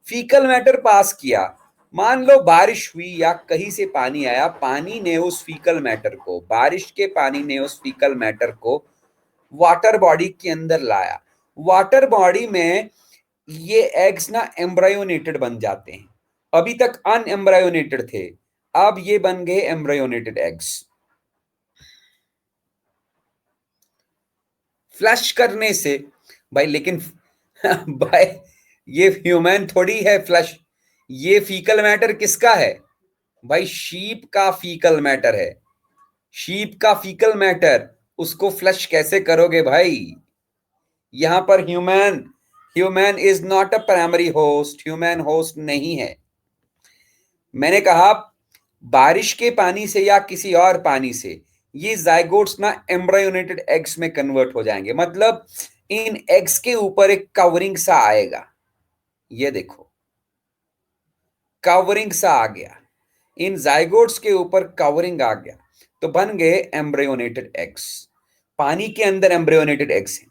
फीकल मैटर पास किया, मान लो बारिश हुई या कहीं से पानी आया, पानी ने उस फीकल मैटर को, बारिश के पानी ने उस फीकल मैटर को वाटर बॉडी के अंदर लाया। वाटर बॉडी में ये एग्स ना एम्ब्रायोनेटेड बन जाते हैं। अभी तक अनएम्ब्रायोनेटेड थे, अब ये बन गए एम्ब्रायोनेटेड एग्स। फ्लश करने से भाई, लेकिन भाई ये ह्यूमन थोड़ी है फ्लश, ये फीकल मैटर किसका है भाई? शीप का फीकल मैटर है। शीप का फीकल मैटर, उसको फ्लश कैसे करोगे भाई? यहां पर human, human is not a primary host, human host नहीं है। मैंने कहा बारिश के पानी से या किसी और पानी से ये जाइगोट्स ना एम्ब्रायोनेटेड एग्स में कन्वर्ट हो जाएंगे। मतलब इन एग्स के ऊपर एक कवरिंग सा आएगा, ये देखो कवरिंग सा आ गया, इन जाइगोट्स के ऊपर कवरिंग आ गया, तो बन गए एम्ब्रियोनेटेड एग्स। पानी के अंदर एम्ब्रियोनेटेड एग्स हैं।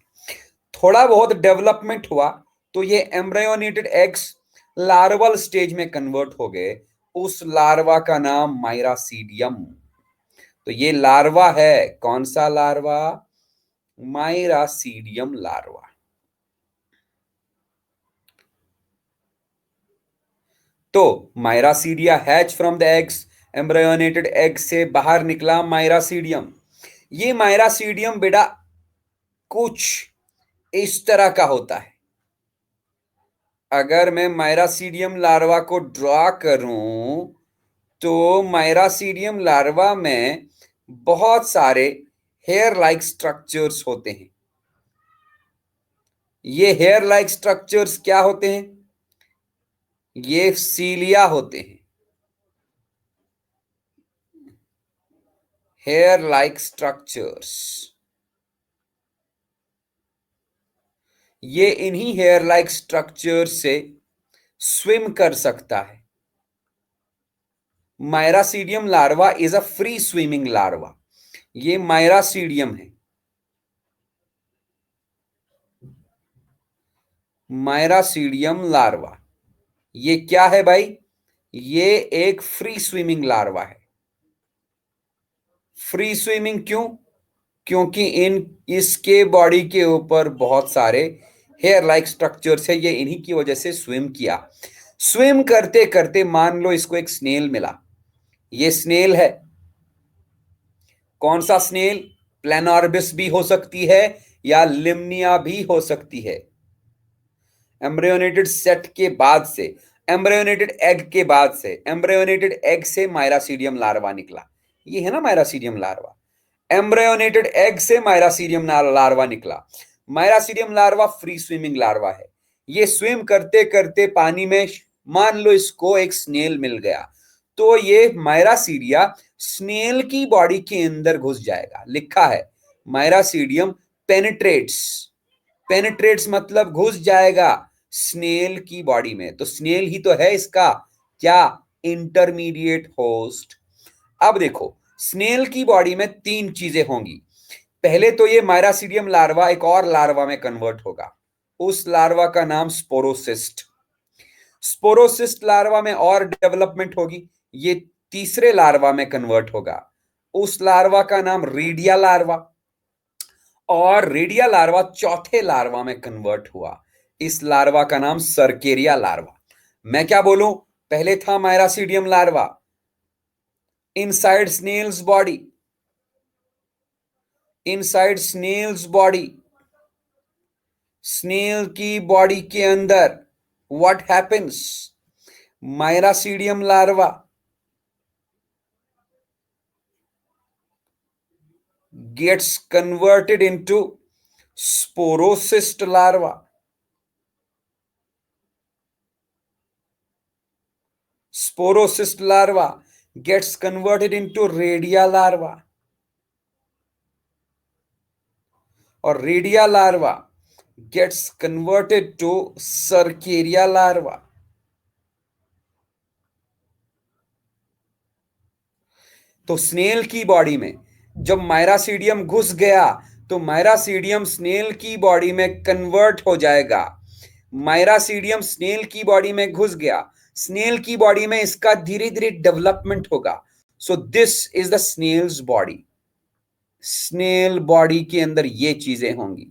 थोड़ा बहुत डेवलपमेंट हुआ तो ये एम्ब्रियोनेटेड एग्स लार्वल स्टेज में कन्वर्ट हो गए। उस लार्वा का नाम माइरासीडियम। तो ये लार्वा है, कौन सा लार्वा? Miracidium larva. तो miracidia hatch from the eggs, embryonated egg से बाहर निकला माइरासीडियम। ये माइरासीडियम बेटा कुछ इस तरह का होता है। अगर मैं माइरासीडियम लार्वा को ड्रॉ करूं तो माइरासीडियम लार्वा में बहुत सारे हेयर लाइक स्ट्रक्चर्स होते हैं। ये हेयर लाइक स्ट्रक्चर्स क्या होते हैं? ये सीलिया होते हैं, हेयर लाइक स्ट्रक्चर्स। ये इन्हीं हेयर लाइक स्ट्रक्चर से स्विम कर सकता है। Miracidium larva is a free swimming larva. ये माइरासीडियम है, माइरासीडियम लार्वा। ये क्या है भाई? ये एक फ्री स्विमिंग लार्वा है। फ्री स्विमिंग क्यों? क्योंकि इसके बॉडी के ऊपर बहुत सारे हेयर लाइक स्ट्रक्चर्स है, ये इन्हीं की वजह से स्विम किया। स्विम करते करते मान लो इसको एक स्नेल मिला। ये स्नेल है, कौन सा स्नेल? प्लेनॉर्बिस भी हो सकती है या लिम्निया भी हो सकती है। एम्ब्रियोनेटेड सेट के बाद से, एम्ब्रियोनेटेड एग के बाद से, एम्ब्रियोनेटेड एग से माइरासीडियम लार्वा निकला। ये है ना माइरासीडियम लार्वा। एम्ब्रियोनेटेड एग से माइरासीडियम लार्वा निकला। माइरासीडियम लार्वा फ्री स्विमिंग लार्वा है। ये स्विम करते करते पानी में, मान लो इसको एक स्नेल मिल गया, तो ये माइरासीडिया स्नेल की बॉडी के अंदर घुस जाएगा। लिखा है माइरासीडियम पेनिट्रेट्स। पेनिट्रेट्स मतलब घुस जाएगा स्नेल की बॉडी में। तो स्नेल ही तो है इसका क्या? Intermediate host. अब देखो स्नेल की बॉडी में तीन चीजें होंगी। पहले तो ये माइरासीडियम लार्वा एक और लार्वा में कन्वर्ट होगा। उस लार्वा का नाम स्पोरोसिस्ट। स्पोरोसिस्ट लार्वा में और डेवलपमेंट होगी, ये तीसरे लार्वा में कन्वर्ट होगा। उस लार्वा का नाम रेडिया लार्वा, और रेडिया लार्वा चौथे लार्वा में कन्वर्ट हुआ। इस लार्वा का नाम सर्केरिया लार्वा। मैं क्या बोलूं? पहले था miracidium larva inside snail's body, inside snail's body, snail की बॉडी के अंदर what happens? Miracidium larva gets converted into sporocyst larva. Sporocyst larva gets converted into redia larva, और redia larva gets converted to cercaria larva. तो स्नेल की बॉडी में जब माइरासीडियम घुस गया तो माइरासीडियम स्नेल की बॉडी में कन्वर्ट हो जाएगा। माइरासीडियम स्नेल की बॉडी में घुस गया, स्नेल की बॉडी में इसका धीरे धीरे डेवलपमेंट होगा। So this is the snail's body. Snail body के अंदर ये चीजें होंगी।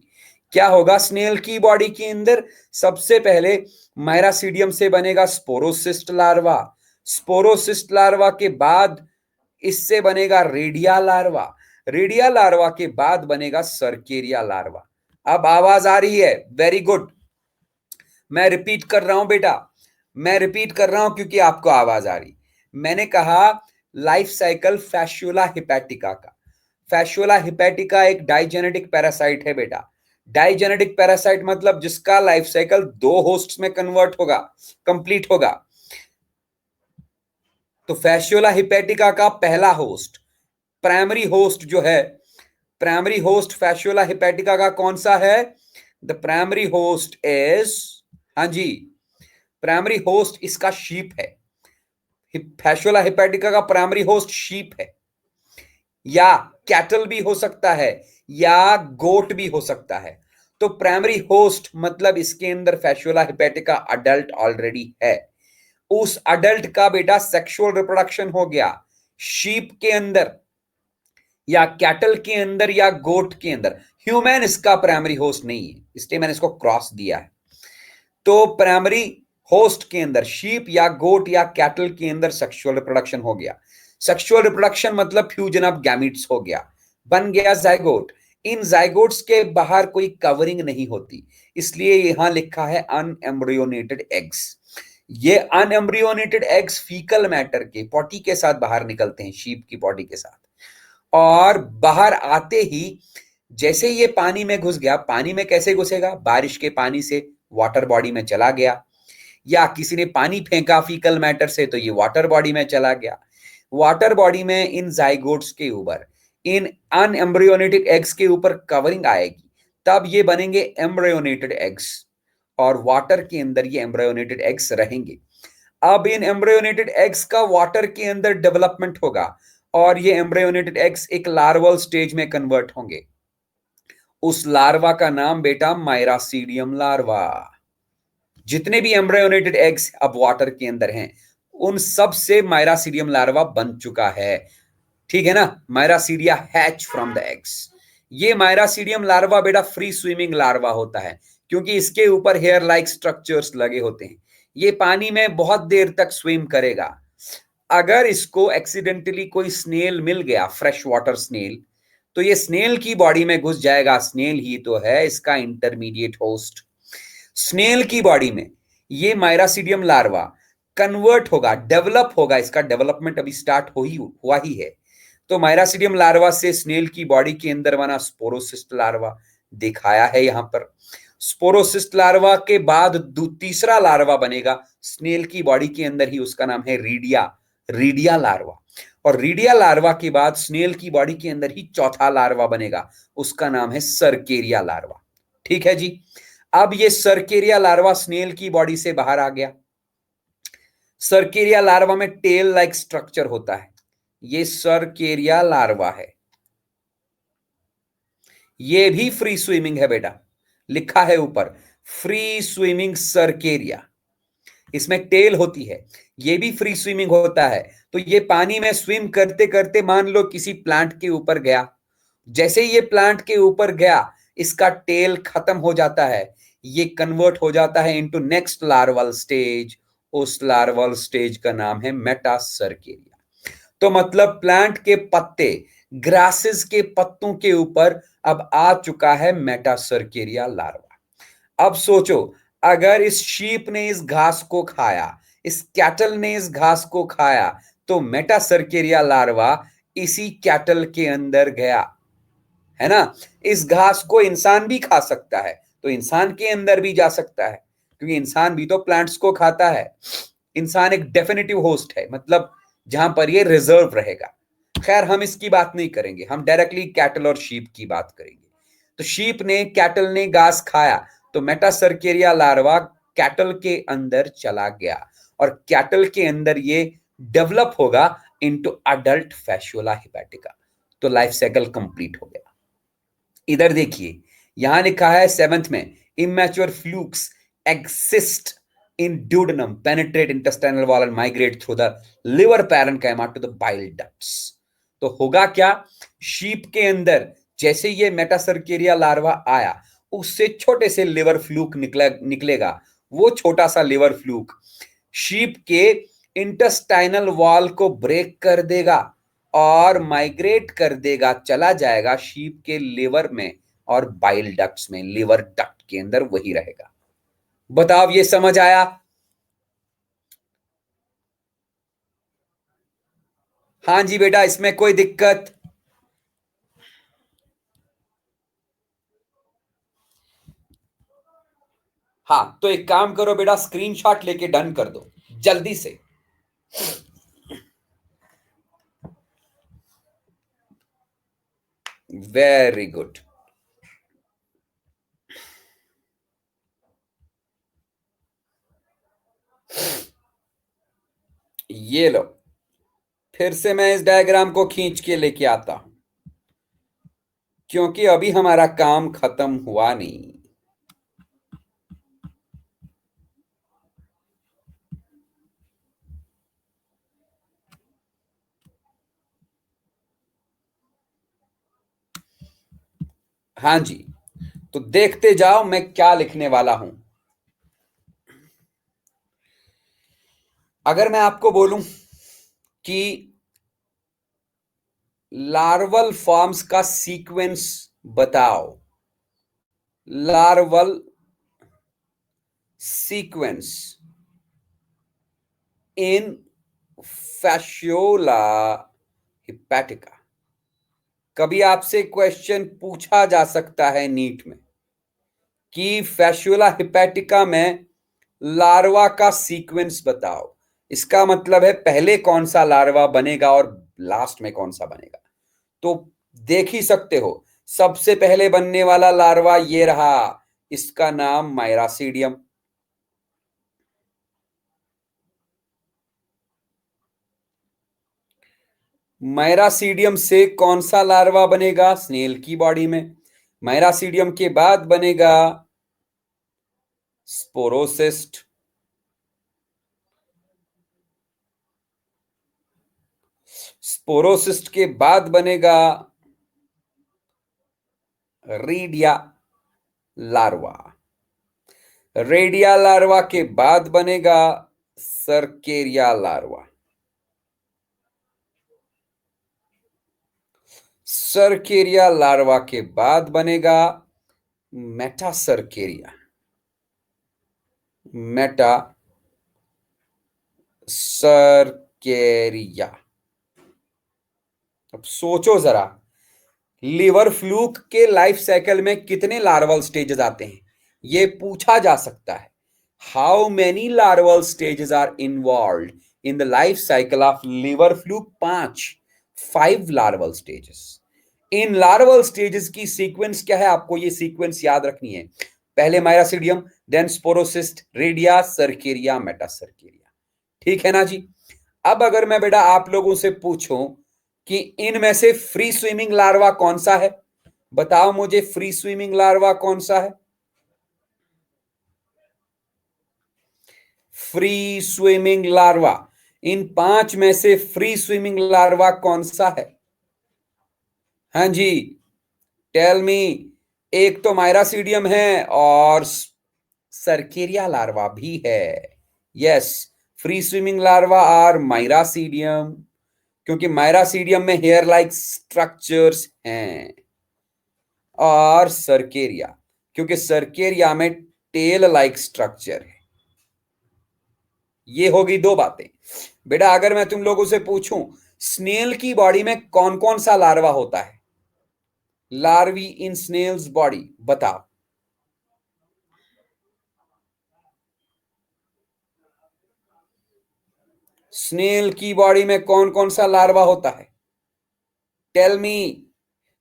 क्या होगा स्नेल की बॉडी के अंदर? सबसे पहले माइरासीडियम से बनेगा स्पोरोसिस्ट लार्वा। स्पोरोसिस्ट लार्वा के बाद इससे बनेगा रेडिया लार्वा। रेडिया लार्वा के बाद बनेगा सर्केरिया लार्वा। अब आवाज आ रही है? Very good. मैं रिपीट कर रहा हूं बेटा, मैं रिपीट कर रहा हूं क्योंकि आपको आवाज आ रही। मैंने कहा लाइफ साइकिल फैस्युला हिपैटिका का। फैस्युला हिपैटिका एक डाइजेनेटिक पैरासाइट है बेटा। डाइजेनेटिक पैरासाइट मतलब जिसका लाइफ साइकिल दो होस्ट्स में कन्वर्ट होगा, कंप्लीट होगा। तो फैस्युला हिपैटिका का पहला होस्ट, प्राइमरी होस्ट जो है, प्राइमरी होस्ट फैस्युला हिपैटिका का कौन सा है? द प्राइमरी होस्ट इज, हाँ जी, प्राइमरी होस्ट इसका शीप है। फैशुला हिपैटिका का प्राइमरी होस्ट शीप है, या कैटल भी हो सकता है, या गोट भी हो सकता है। तो प्राइमरी होस्ट मतलब इसके अंदर फैशुला हिपैटिका अडल्ट ऑलरेडी है। उस अडल्ट का बेटा सेक्सुअल रिप्रोडक्शन हो गया शीप के अंदर, या कैटल के अंदर, या गोट के अंदर। ह्यूमन इसका प्राइमरी होस्ट नहीं है, इसलिए मैंने इसको क्रॉस दिया है। तो प्राइमरी होस्ट के अंदर शीप या गोट या कैटल के अंदर सेक्सुअल रिप्रोडक्शन हो गया। सेक्सुअल रिप्रोडक्शन मतलब फ्यूजन ऑफ गैमीट्स हो गया, बन गया जाइगोट। इन जाइगोट्स के बाहर कोई कवरिंग नहीं होती, इसलिए यहां लिखा है अनएम्ब्रियोनेटेड एग्स। ये अनएम्ब्रियोनेटेड एग्स फीकल मैटर के पॉटी के साथ बाहर निकलते हैं, शीप की बॉडी के साथ। और बाहर आते ही जैसे ये पानी में घुस गया, पानी में कैसे घुसेगा? बारिश के पानी से वाटर बॉडी में चला गया, या किसी ने पानी फेंका फीकल मैटर से तो ये वाटर बॉडी में चला गया। वाटर बॉडी में इन जाइगोट्स के ऊपर, इन अनएम्ब्रियोनेटेड एग्स के ऊपर कवरिंग आएगी, तब ये बनेंगे एम्ब्रियोनेटेड एग्स, और वाटर के अंदर ये एम्ब्रियोनेटेड एग्स रहेंगे। अब इन एम्ब्रियोनेटेड एग्स का वाटर के अंदर डेवलपमेंट होगा, और ये एम्ब्रियोनेटेड एग्स एक लार्वल स्टेज में कन्वर्ट होंगे। उस लार्वा का नाम बेटा माइरासीडियम लार्वा। जितने भी एम्ब्रियोनेटेड एग्स अब वाटर के अंदर हैं, उन सब से माइरासीडियम लार्वा बन चुका है। ठीक है ना? माइरासीडिया हैच फ्रॉम द एग्स। ये माइरासीडियम लार्वा बेटा फ्री स्विमिंग लार्वा होता है, क्योंकि इसके ऊपर हेयर लाइक स्ट्रक्चर्स लगे होते हैं। ये पानी में बहुत देर तक स्विम करेगा। अगर इसको एक्सीडेंटली कोई स्नेल मिल गया, फ्रेश वाटर स्नेल, तो ये स्नेल की बॉडी में घुस जाएगा। स्नेल ही तो है इसका इंटरमीडिएट होस्ट। स्नेल की बॉडी में ये माइरासीडियम लार्वा कन्वर्ट होगा, डेवलप होगा। इसका डेवलपमेंट अभी स्टार्ट हुआ ही है। तो माइरासीडियम लार्वा से स्नेल की बॉडी के अंदर बना स्पोरोसिस्ट लार्वा दिखाया है यहां पर। स्पोरोसिस्ट लार्वा के बाद तीसरा लार्वा बनेगा स्नेल की बॉडी के अंदर ही, उसका नाम है रीडिया, रीडिया लार्वा। और रीडिया लार्वा के बाद स्नेल की बॉडी के अंदर ही चौथा लार्वा बनेगा, उसका नाम है सर्केरिया लार्वा। ठीक है जी। अब ये सर्केरिया लार्वा स्नेल की बॉडी से बाहर आ गया। सर्केरिया लार्वा में टेल लाइक स्ट्रक्चर होता है। ये सर्केरिया लार्वा है, ये भी फ्री स्विमिंग है बेटा, लिखा है ऊपर फ्री स्विमिंग सर्केरिया। इसमें टेल होती है, ये भी फ्री स्विमिंग होता है। तो ये पानी में स्विम करते करते मान लो किसी प्लांट के ऊपर गया, जैसे ये प्लांट के ऊपर गया इसका टेल खत्म हो जाता है, ये कन्वर्ट हो जाता है इनटू नेक्स्ट लार्वल स्टेज। उस लार्वल स्टेज का नाम है मेटासर्केरिया। तो मतलब प्लांट के पत्ते, ग्रासेस के पत्तों के ऊपर अब आ चुका है मेटासर्केरिया लार्वा। अब सोचो, अगर इस शीप ने इस घास को खाया, इस कैटल ने इस घास को खाया, तो मेटासर्केरिया लार्वा इसी कैटल के अंदर गया, है ना? इस घास को इंसान भी खा सकता है, तो इंसान के अंदर भी जा सकता है, क्योंकि इंसान भी तो प्लांट्स को खाता है। इंसान एक डेफिनेटिव होस्ट है, मतलब जहां पर ये रिजर्व रहेगा। खैर हम इसकी बात नहीं करेंगे, हम डायरेक्टली कैटल और शीप की बात करेंगे। तो शीप ने, कैटल ने घास खाया, तो मेटासर्केरिया लार्वा कैटल के अंदर चला गया, और कैटल के अंदर ये डेवलप होगा इनटू अडल्ट फैशुला हिपैटिका। तो लाइफ साइकिल कंप्लीट हो गया। इधर देखिए, यहां लिखा है 7th में, immature flukes exist in duodenum, penetrate intestinal wall and migrate through the liver parenchyma to the bile ducts। तो होगा क्या? शीप के अंदर जैसे ये मेटासर्केरिया लार्वा आया, उससे छोटे से लिवर फ्लूक निकलेगा। वो छोटा सा लिवर फ्लूक शीप के इंटेस्टाइनल वॉल को ब्रेक कर देगा और माइग्रेट कर देगा, चला जाएगा शीप के लिवर में और बाइल डक्ट्स में। लिवर डक्ट के अंदर वही रहेगा। बताओ ये समझ आया? हाँ जी बेटा, इसमें कोई दिक्कत? हाँ, तो एक काम करो बेटा, स्क्रीनशॉट लेके डन कर दो जल्दी से। Very good. ये लो, फिर से मैं इस डायग्राम को खींच के लेके आता हूं, क्योंकि अभी हमारा काम खत्म हुआ नहीं। हाँ जी, तो देखते जाओ मैं क्या लिखने वाला हूं। अगर मैं आपको बोलूं कि लार्वल फॉर्म्स का सीक्वेंस बताओ, larval sequence in Fasciola hepatica. कभी आपसे क्वेश्चन पूछा जा सकता है नीट में कि फैसियोला हिपैटिका में लार्वा का सीक्वेंस बताओ। इसका मतलब है पहले कौन सा लार्वा बनेगा और लास्ट में कौन सा बनेगा। तो देख ही सकते हो, सबसे पहले बनने वाला लार्वा ये रहा, इसका नाम माइरासीडियम। माइरासीडियम से कौन सा लार्वा बनेगा स्नेल की बॉडी में। माइरासीडियम के बाद बनेगा स्पोरोसिस्ट। स्पोरोसिस्ट के बाद बनेगा रेडिया लार्वा। रेडिया लार्वा के बाद बनेगा सर्केरिया लार्वा। सर्केरिया लार्वा के बाद बनेगा मेटासर्केरिया। Meta cercaria. अब सोचो जरा, लिवर फ्लूक के लाइफ साइकिल में कितने लार्वल स्टेजेस आते हैं, यह पूछा जा सकता है। How many larval stages are involve in the life cycle of liver fluke? 5 larval stages. इन लार्वल स्टेजेस की सीक्वेंस क्या है, आपको ये सीक्वेंस याद रखनी है। पहले miracidium, then sporocyst, redia, cercaria, metacercaria. ठीक है ना जी। अब अगर मैं बेटा आप लोगों से पूछूं कि इनमें से फ्री स्विमिंग लार्वा कौन सा है, बताओ मुझे फ्री स्विमिंग लार्वा कौन सा है। फ्री स्विमिंग लार्वा, इन 5 में से फ्री स्विमिंग लार्वा कौन सा है? हाँ जी, टेल मी। एक तो माइरासीडियम है और सर्केरिया लार्वा भी है। Yes, free swimming larva are miracidium, क्योंकि माइरासीडियम में हेयर लाइक स्ट्रक्चर्स हैं, और सर्केरिया क्योंकि सर्केरिया में टेल लाइक स्ट्रक्चर है। ये होगी 2 बातें। बेटा अगर मैं तुम लोगों से पूछूं स्नेल की बॉडी में कौन कौन सा लार्वा होता है, लार्वी इन स्नेल्स बॉडी, बताओ। स्नेल की बॉडी में कौन कौन सा लार्वा होता है? टेल मी,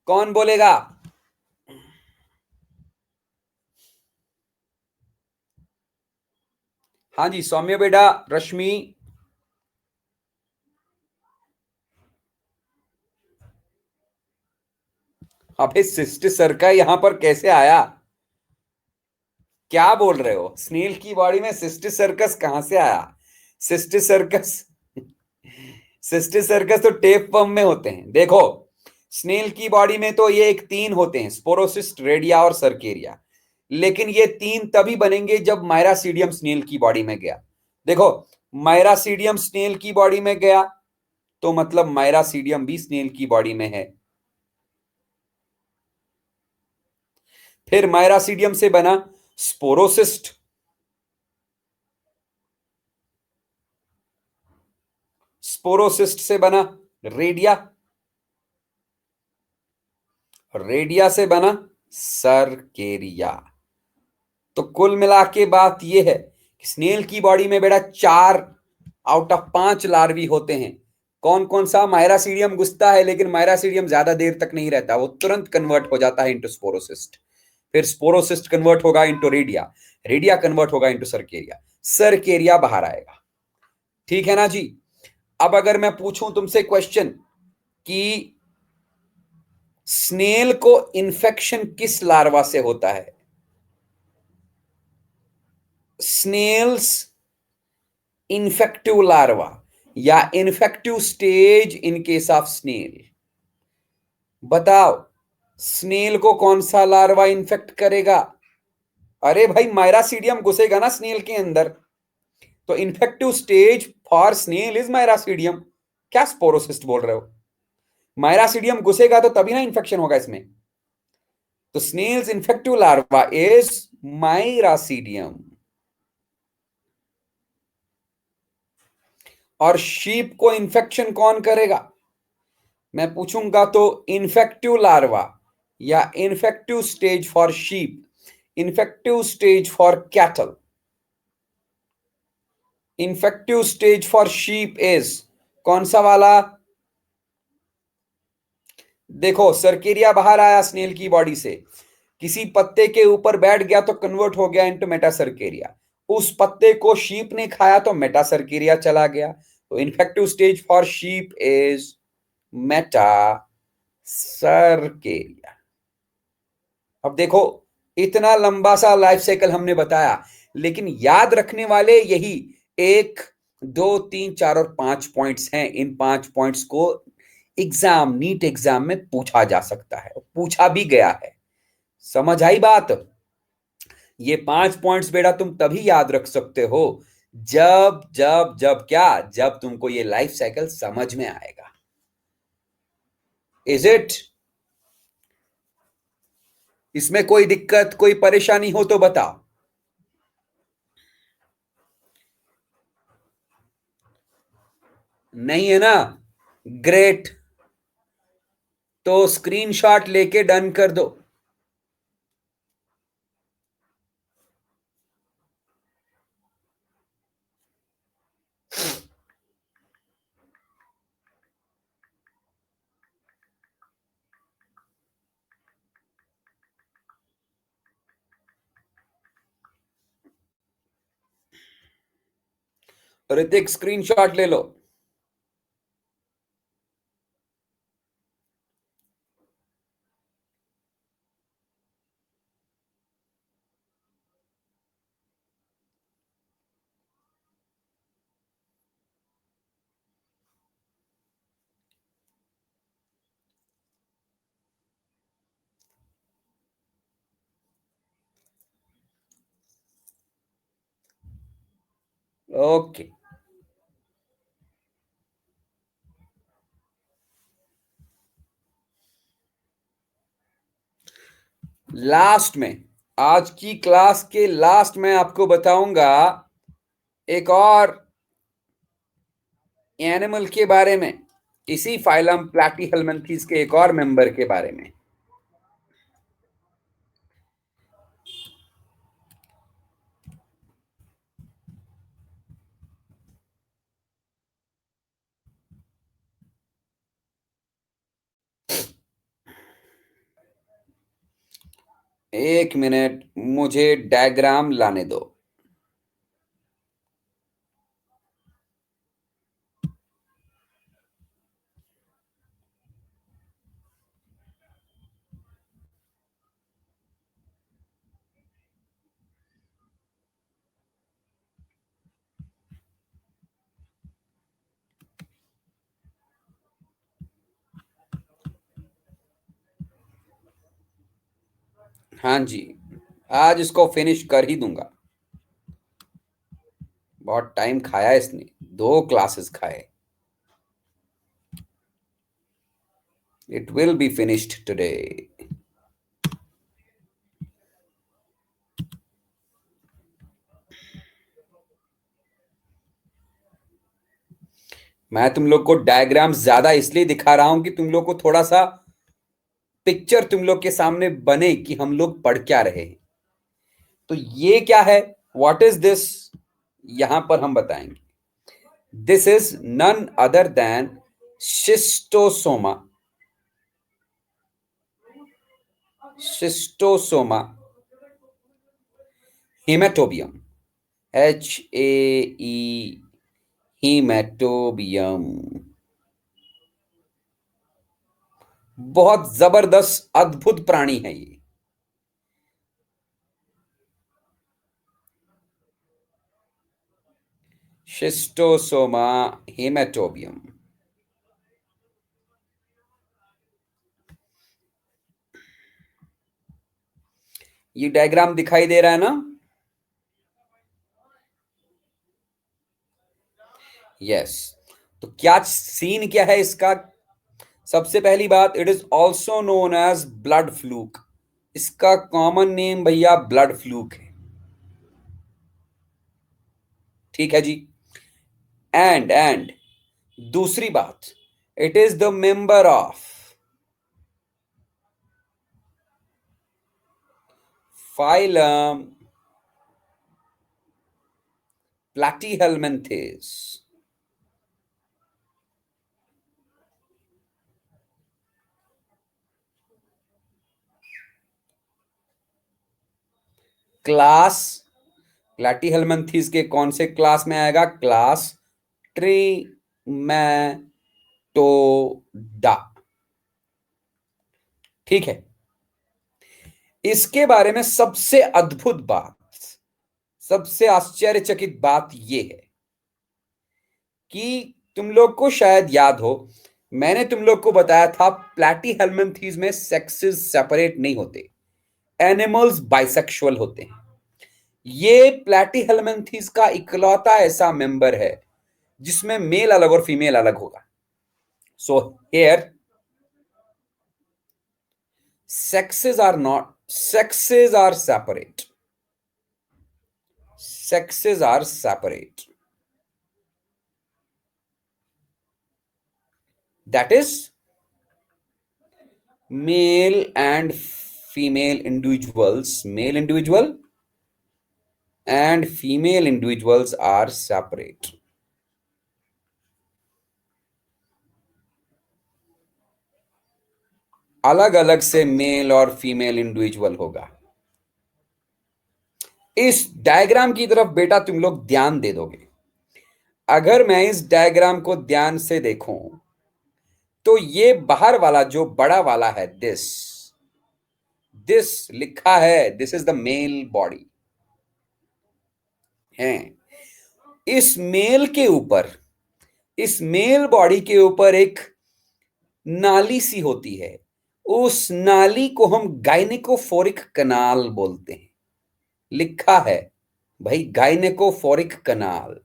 कौन बोलेगा? हाँ जी सौम्य बेटा, रश्मि। अबे सिस्ट सर्का यहां पर कैसे आया? क्या बोल रहे हो? स्नेल की बॉडी में सिस्टिक सर्कस कहां से आया? सिस्टिक सर्कस सिस्टिक सर्कस तो टेप वर्म में होते हैं। देखो, स्नेल की बॉडी में तो ये एक 3 होते हैं, स्पोरोसिस्ट, रेडिया और सर्केरिया। लेकिन ये 3 तभी बनेंगे जब माइरासीडियम स्नेल की बॉडी में गया। देखो, माइरासीडियम स्नेल की बॉडी में गया तो मतलब माइरासीडियम भी स्नेल की बॉडी में है। फिर माइरासीडियम से बना स्पोरोसिस्ट, स्पोरोसिस्ट से बना रेडिया, रेडिया से बना सर्केरिया। तो कुल मिला के बात यह है कि स्नेल की बॉडी में बेटा 4 आउट ऑफ 5 लार्वी होते हैं। कौन कौन सा? माइरासीडियम घुसता है, लेकिन माइरासीडियम ज्यादा देर तक नहीं रहता, वो तुरंत कन्वर्ट हो जाता है इंटू स्पोरोसिस्ट। फिर स्पोरोसिस्ट कन्वर्ट होगा इंटू रेडिया, रेडिया कन्वर्ट होगा इंटू सर्केरिया, सर्केरिया बाहर आएगा। ठीक है ना जी। अब अगर मैं पूछूं तुमसे क्वेश्चन कि स्नेल को इन्फेक्शन किस लार्वा से होता है? स्नेल्स इन्फेक्टिव लार्वा या infective stage in case of snail. बताओ, स्नेल को कौन सा लार्वा इन्फेक्ट करेगा? अरे भाई, माइरासीडियम घुसेगा ना स्नेल के अंदर, तो infective stage for snail is miracidium. क्या स्पोरोसिस्ट बोल रहे हो? माइरासीडियम घुसेगा तो तभी ना इन्फेक्शन होगा इसमें। तो स्नेल्स इन्फेक्टिव लार्वा इज माइरासीडियम। और शीप को इन्फेक्शन कौन करेगा? मैं पूछूंगा तो इन्फेक्टिव लार्वा या infective stage for sheep, infective stage for cattle, infective stage for sheep is कौन सा वाला? देखो, सर्केरिया बाहर आया स्नेल की बॉडी से, किसी पत्ते के ऊपर बैठ गया तो कन्वर्ट हो गया इनटू मेटासर्केरिया। उस पत्ते को शीप ने खाया तो मेटासर्केरिया चला गया। तो infective stage for sheep is metacercaria. अब देखो, इतना लंबा सा लाइफ साइकिल हमने बताया, लेकिन याद रखने वाले यही 1, 2, 3, 4 और 5 पॉइंट्स हैं। इन 5 पॉइंट्स को एग्जाम, नीट एग्जाम में पूछा जा सकता है, पूछा भी गया है। समझ आई बात? ये 5 पॉइंट्स बेटा तुम तभी याद रख सकते हो जब जब जब क्या, जब तुमको ये लाइफ साइकिल समझ में आएगा। Is it? इसमें कोई दिक्कत, कोई परेशानी हो तो बताओ। नहीं है ना? ग्रेट। तो स्क्रीनशॉट लेके डन कर दो। ऋतिक, स्क्रीनशॉट ले लो। ओके, लास्ट में, आज की क्लास के लास्ट में आपको बताऊंगा एक और एनिमल के बारे में, इसी फाइलम प्लैटीहेल्मिन्थेस के एक और मेंबर के बारे में। एक मिनट, मुझे डायग्राम लाने दो। हाँ जी, आज इसको फिनिश कर ही दूंगा। बहुत टाइम खाया इसने, 2 क्लासेस खाए। It will be finished today. मैं तुम लोग को डायग्राम ज्यादा इसलिए दिखा रहा हूं कि तुम लोग को थोड़ा सा पिक्चर तुम लोग के सामने बने कि हम लोग पढ़ क्या रहे हैं। तो ये क्या है, व्हाट इज दिस, यहां पर हम बताएंगे। This is none other than Schistosoma. Schistosoma haematobium, HAE haematobium. बहुत जबरदस्त अद्भुत प्राणी है ये। Schistosoma haematobium. ये डायग्राम दिखाई दे रहा है ना? यस। तो क्या सीन क्या है इसका? सबसे पहली बात, it is also known as blood fluke. इसका कॉमन नेम भैया ब्लड फ्लूक है। ठीक है जी। एंड दूसरी बात, it is the member of phylum Platyhelminthes. Class Platyhelminthes के कौन से क्लास में आएगा? Class Trematoda. ठीक है। इसके बारे में सबसे अद्भुत बात, सबसे आश्चर्यचकित बात यह है कि तुम लोग को शायद याद हो, मैंने तुम लोग को बताया था प्लैटीहेलमिन्थेस में सेक्सेस सेपरेट नहीं होते, एनिमल्स बाइसेक्सुअल होते हैं। ये प्लैटीहेलमिन्थेस का इकलौता ऐसा मेंबर है जिसमें मेल अलग और फीमेल अलग होगा। So here sexes are separate. Sexes are separate. That is, male and female individuals, male individual and female individuals are separate. अलग अलग से मेल और फीमेल इंडिविजुअल होगा। इस डायग्राम की तरफ बेटा तुम लोग ध्यान दे दोगे। अगर मैं इस डायग्राम को ध्यान से देखूं तो ये बाहर वाला जो बड़ा वाला है, दिस लिखा है, this is the male body है। इस मेल के ऊपर, इस मेल बॉडी के ऊपर एक नाली सी होती है। उस नाली को हम गायनेकोफोरिक कनाल बोलते हैं। लिखा है भाई गायनेकोफोरिक कनाल।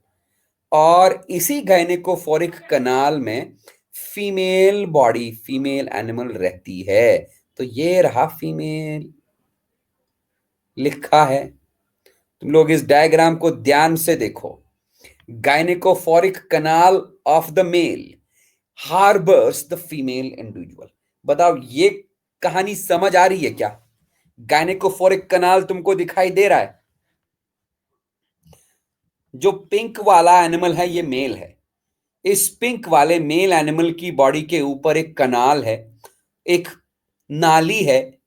और इसी गायनेकोफोरिक कनाल में फीमेल बॉडी, फीमेल एनिमल रहती है। तो ये रहा फीमेल, लिखा है। तुम लोग इस डायग्राम को ध्यान से देखो। Gynaecophoric canal of the male harbours the female individual. बताओ ये कहानी समझ आ रही है क्या? गायनेकोफोरिक कनाल तुमको दिखाई दे रहा है? जो पिंक वाला एनिमल है ये मेल है। इस पिंक वाले मेल एनिमल की बॉडी के ऊपर एक कनाल है, एक नाली है।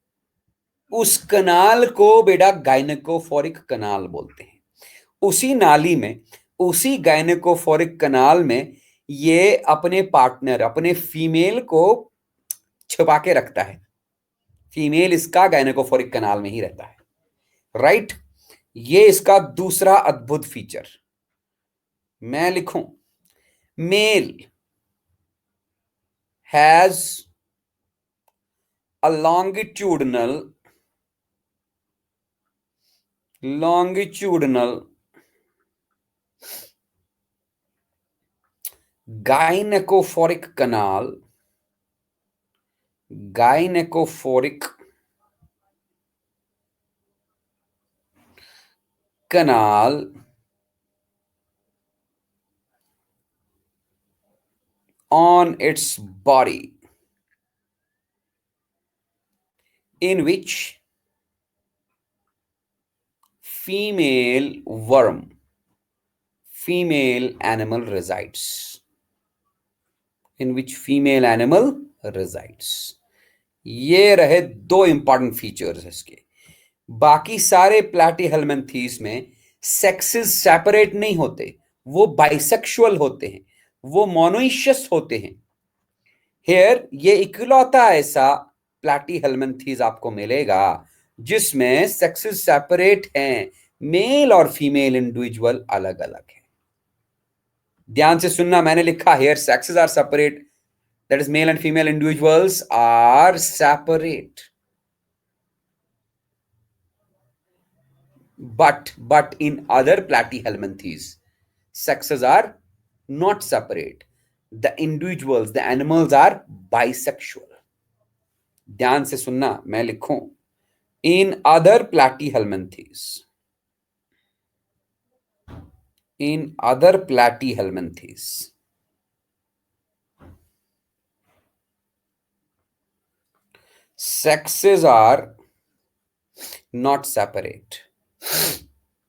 उस कनाल को बेटा गायनेकोफोरिक कनाल बोलते हैं। उसी नाली में, उसी गायनेकोफोरिक कनाल में ये अपने पार्टनर, अपने फीमेल को छुपा के रखता है। फीमेल इसका गायनेकोफोरिक कनाल में ही रहता है। राइट। ये इसका दूसरा अद्भुत फीचर। मैं लिखूं, male has a longitudinal gynecophoric canal on its body in which female animal resides. ये रहे दो इंपॉर्टेंट फीचर्स इसके। बाकी सारे प्लैटीहेलमिन्थेस में सेक्सेस सेपरेट नहीं होते, वो बाइसेक्सुअल होते हैं, वो मोनोइशियस होते हैं। हेयर ये इकलौता ऐसा प्लैटीहेल्मिन्थीज आपको मिलेगा जिसमें सेक्सेस सेपरेट हैं, मेल और फीमेल इंडिविजुअल अलग अलग है। ध्यान से सुनना, मैंने लिखा here sexes are separate, that is male and female individuals are separate, but in other platyhelminthes sexes are not separate, the individuals, the animals are bisexual. ध्यान से सुनना, मैं लिखूं in other platyhelminthes, in other platyhelminthes sexes are not separate,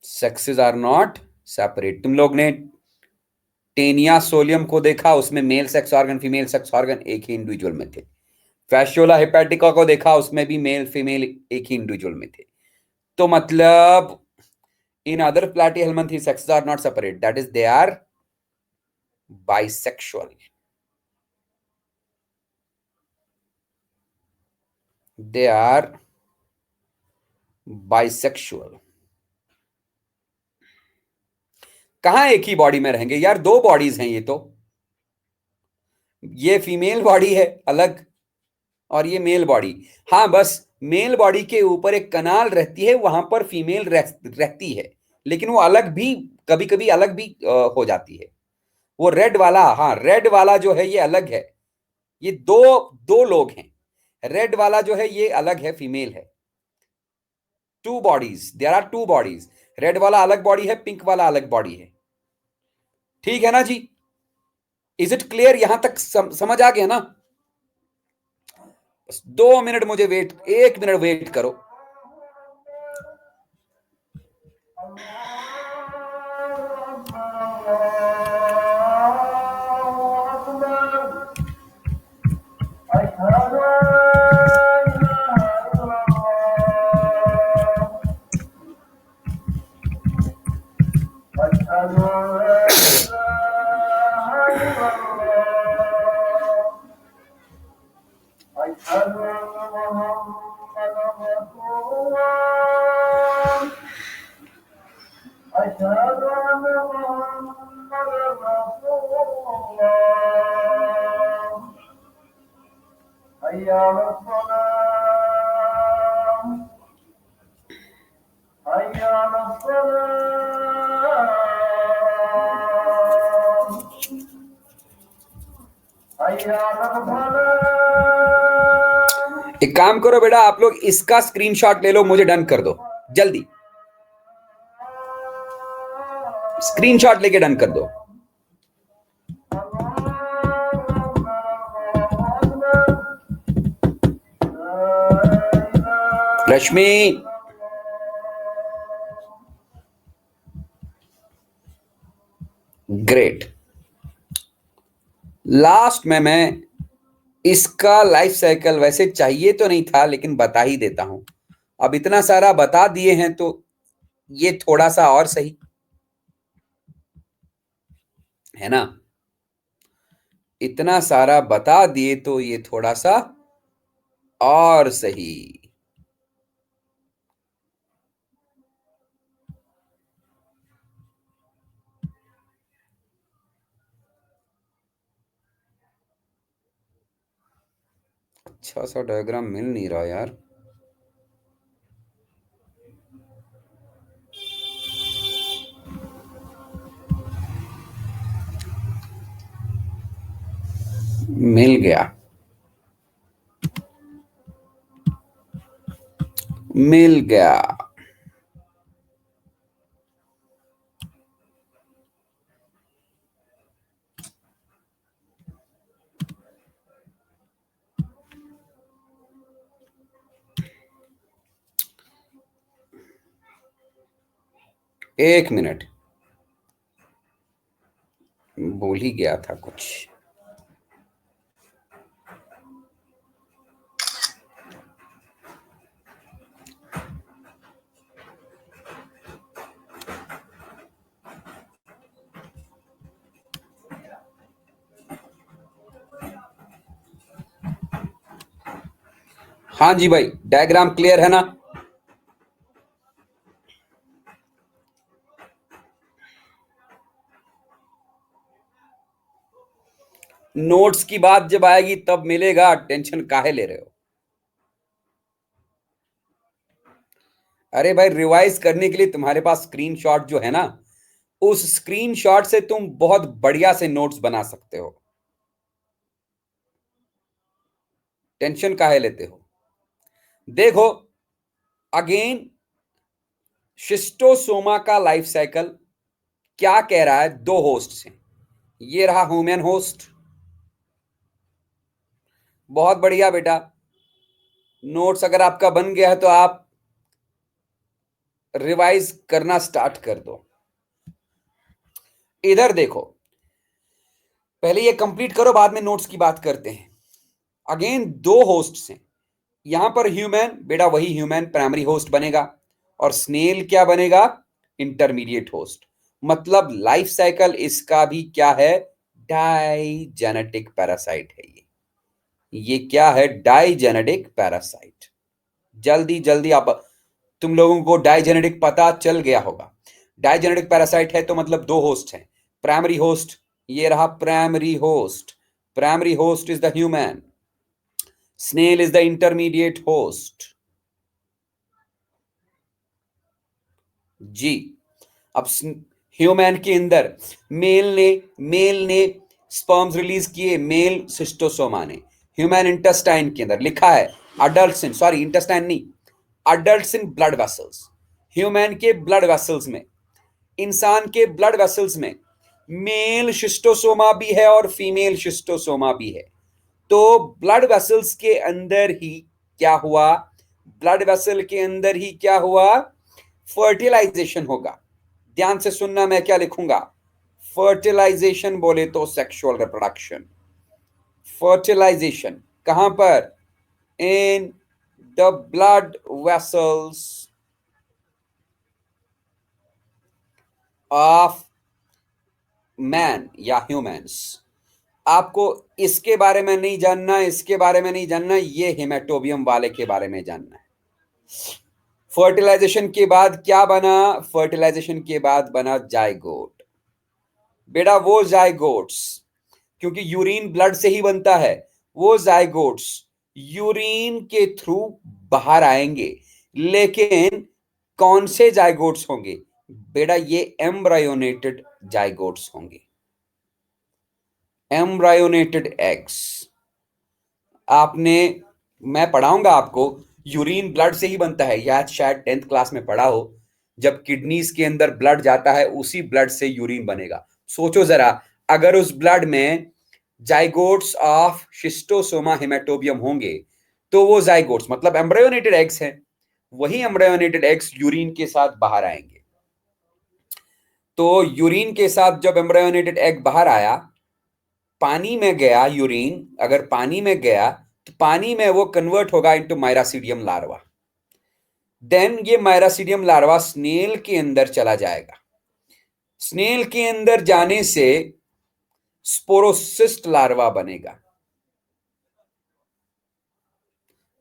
sexes are not separate. तुम लोग ने टेनिया सोलियम को देखा, उसमें male sex organ female sex organ एक ही इंडिविजुअल में थे। फैसियोला हेपेटिका को देखा, उसमें भी मेल फीमेल एक ही इंडिविजुअल में थे। तो मतलब in other Platyhelminthes sexes are not separate, that is they are bisexual, they are bisexual. कहां एक ही बॉडी में रहेंगे यार, दो बॉडीज हैं ये तो, ये फीमेल बॉडी है अलग और ये मेल बॉडी। हाँ, बस मेल बॉडी के ऊपर एक कनाल रहती है, वहां पर फीमेल रहती है, लेकिन वो अलग भी, कभी कभी अलग भी हो जाती है। वो रेड वाला, हाँ रेड वाला जो है ये अलग है, ये दो दो लोग हैं। रेड वाला जो है ये अलग है, फीमेल है। Two bodies, there are two bodies, red वाला अलग बॉडी है, पिंक वाला अलग बॉडी है। ठीक है ना जी? Is it clear? यहां तक समझ आ गया ना? बस 2 मिनट मुझे वेट, 1 मिनट वेट करो। एक काम करो बेटा, आप लोग इसका स्क्रीनशॉट ले लो, मुझे डन कर दो जल्दी, स्क्रीनशॉट लेके डन कर दो। रश्मि, ग्रेट। लास्ट में मैं इसका लाइफ साइकिल वैसे चाहिए तो नहीं था, लेकिन बता ही देता हूं। अब इतना सारा बता दिए हैं तो ये थोड़ा सा और सही है ना? इतना सारा बता दिए तो ये थोड़ा सा और सही। अच्छा सा डायग्राम मिल नहीं रहा यार। मिल गया, मिल गया। एक मिनट, भूल ही गया था कुछ। हाँ जी भाई, डायग्राम क्लियर है ना? नोट्स की बात जब आएगी तब मिलेगा, टेंशन काहे ले रहे हो? अरे भाई, रिवाइज करने के लिए तुम्हारे पास स्क्रीनशॉट जो है ना, उस स्क्रीनशॉट से तुम बहुत बढ़िया से नोट्स बना सकते हो। टेंशन काहे लेते हो? देखो, अगेन, शिस्टोसोमा का लाइफ साइकिल क्या कह रहा है? दो होस्ट हैं। ये रहा ह्यूमन होस्ट। बहुत बढ़िया बेटा, नोट्स अगर आपका बन गया है तो आप रिवाइज करना स्टार्ट कर दो। इधर देखो, पहले ये कंप्लीट करो, बाद में नोट्स की बात करते हैं। अगेन दो होस्ट्स हैं यहां पर। ह्यूमन बेटा वही ह्यूमन प्राइमरी होस्ट बनेगा, और स्नेल क्या बनेगा? Intermediate host. मतलब लाइफ साइकिल इसका भी क्या है? डाइजेनेटिक पैरासाइट है ये क्या है? Digenetic parasite. जल्दी जल्दी आप, तुम लोगों को डाइजेनेटिक पता चल गया होगा। डाइजेनेटिक पैरासाइट है तो मतलब दो होस्ट हैं। प्राइमरी होस्ट, ये रहा primary host. Primary host is the human, snail is the intermediate host. जी, अब ह्यूमन के अंदर मेल ने स्पर्म्स रिलीज किए, मेल सिस्टोसोमा ने। ह्यूमन इंटेस्टाइन के अंदर लिखा है अडल्ट, सॉरी इंटेस्टाइन नहीं, adult in blood vessels. Human के ब्लड वेसल्स में, इंसान के ब्लड वेसल्स में मेल शिस्टोसोमा भी है और फीमेल शिस्टोसोमा भी है। तो ब्लड वेसल्स के अंदर ही क्या हुआ? ब्लड वेसल के अंदर ही क्या हुआ? फर्टिलाइजेशन होगा। ध्यान से सुनना, मैं क्या लिखूंगा। फर्टिलाइजेशन बोले तो सेक्सुअल रिप्रोडक्शन। फर्टिलाइजेशन कहां पर? In the blood vessels of man या ह्यूमंस। आपको इसके बारे में नहीं जानना, इसके बारे में नहीं जानना, ये हेमेटोबियम वाले के बारे में जानना है। फर्टिलाइजेशन के बाद क्या बना? फर्टिलाइजेशन के बाद बना जाइगोट। बेटा वो जाइगोट्स, क्योंकि यूरिन ब्लड से ही बनता है, वो जाइगोट्स यूरिन के थ्रू बाहर आएंगे। लेकिन कौन से जाइगोट्स होंगे? बेटा ये एम्ब्रायोनेटेड जाइगोट्स होंगे। एम्ब्रायोनेटेड एग्स। आपने, मैं पढ़ाऊंगा आपको, यूरिन ब्लड से ही बनता है, या शायद 10th क्लास में पढ़ा हो। जब किडनीज के अंदर ब्लड जाता है उसी ब्लड से यूरिन बनेगा। सोचो जरा, अगर उस ब्लड में जाइगोट्स ऑफ शिस्टोसोमा हेमेटोबियम होंगे तो वो जाइगोट्स मतलब एम्ब्रायोनेटेड एग्स हैं, वही एम्ब्रायोनेटेड एग्स यूरिन के साथ बाहर आएंगे। तो यूरिन के साथ जब एम्ब्रायोनेटेड एग बाहर आया, पानी में गया यूरिन, अगर पानी में गया तो पानी में वो कन्वर्ट होगा इनटू माइरासीडियम लार्वा। देन ये माइरासीडियम लार्वा स्नेल के अंदर चला जाएगा। स्नेल के अंदर जाने से स्पोरोसिस्ट लार्वा बनेगा।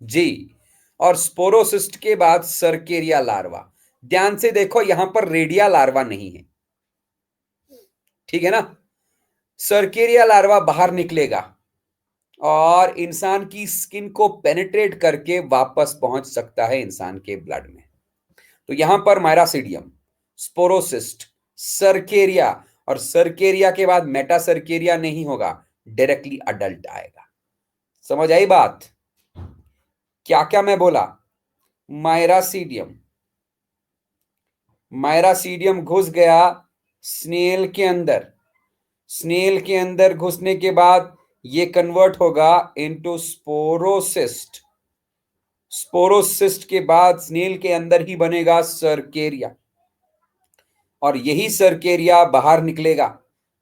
जी, और स्पोरोसिस्ट के बाद सर्केरिया लार्वा। ध्यान से देखो, यहां पर रेडिया लार्वा नहीं है, ठीक है ना? सर्केरिया लार्वा बाहर निकलेगा और इंसान की स्किन को पेनिट्रेट करके वापस पहुंच सकता है इंसान के ब्लड में। तो यहां पर माइरासीडियम, स्पोरोसिस्ट, सर्केरिया, और सर्केरिया के बाद मेटासर्केरिया नहीं होगा, डायरेक्टली अडल्ट आएगा। समझ आई बात? क्या क्या मैं बोला? माइरासीडियम, माइरासीडियम घुस गया स्नेल के अंदर। स्नेल के अंदर घुसने के बाद ये कन्वर्ट होगा इनटू स्पोरोसिस्ट। स्पोरोसिस्ट के बाद स्नेल के अंदर ही बनेगा सर्केरिया, और यही सर्केरिया बाहर निकलेगा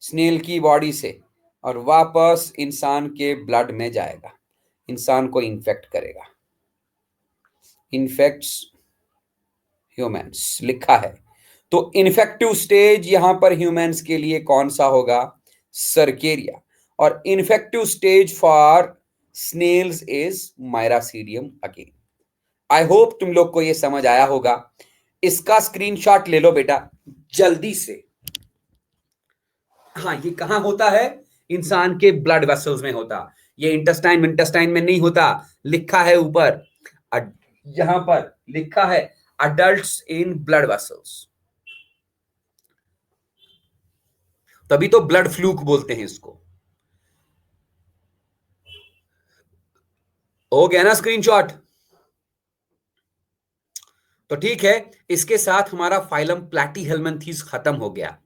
स्नेल की बॉडी से और वापस इंसान के ब्लड में जाएगा, इंसान को इन्फेक्ट करेगा। इन्फेक्ट्स ह्यूमंस लिखा है। तो इन्फेक्टिव स्टेज यहां पर ह्यूमंस के लिए कौन सा होगा? सर्केरिया। और infective stage for snails is miracidium again. I hope तुम लोग को ये समझ आया होगा। इसका स्क्रीनशॉट ले लो बेटा जल्दी से। हाँ, ये कहां होता है? इंसान के ब्लड वेसल्स में होता। ये इंटेस्टाइन इंटेस्टाइन में नहीं होता। लिखा है ऊपर, यहां पर लिखा है अडल्ट्स इन ब्लड वेसल्स। तभी तो ब्लड फ्लूक बोलते हैं इसको। हो गया ना स्क्रीनशॉट? तो ठीक है, इसके साथ हमारा फाइलम प्लैटीहेल्मिन्थीस खत्म हो गया।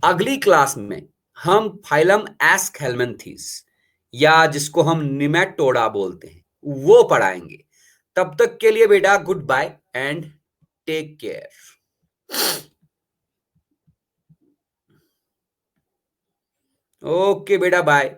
अगली क्लास में हम फाइलम एस्कहेल्मिन्थीस, या जिसको हम निमेटोडा बोलते हैं, वो पढ़ाएंगे। तब तक के लिए बेटा goodbye and take care. Okay बेटा, बाय।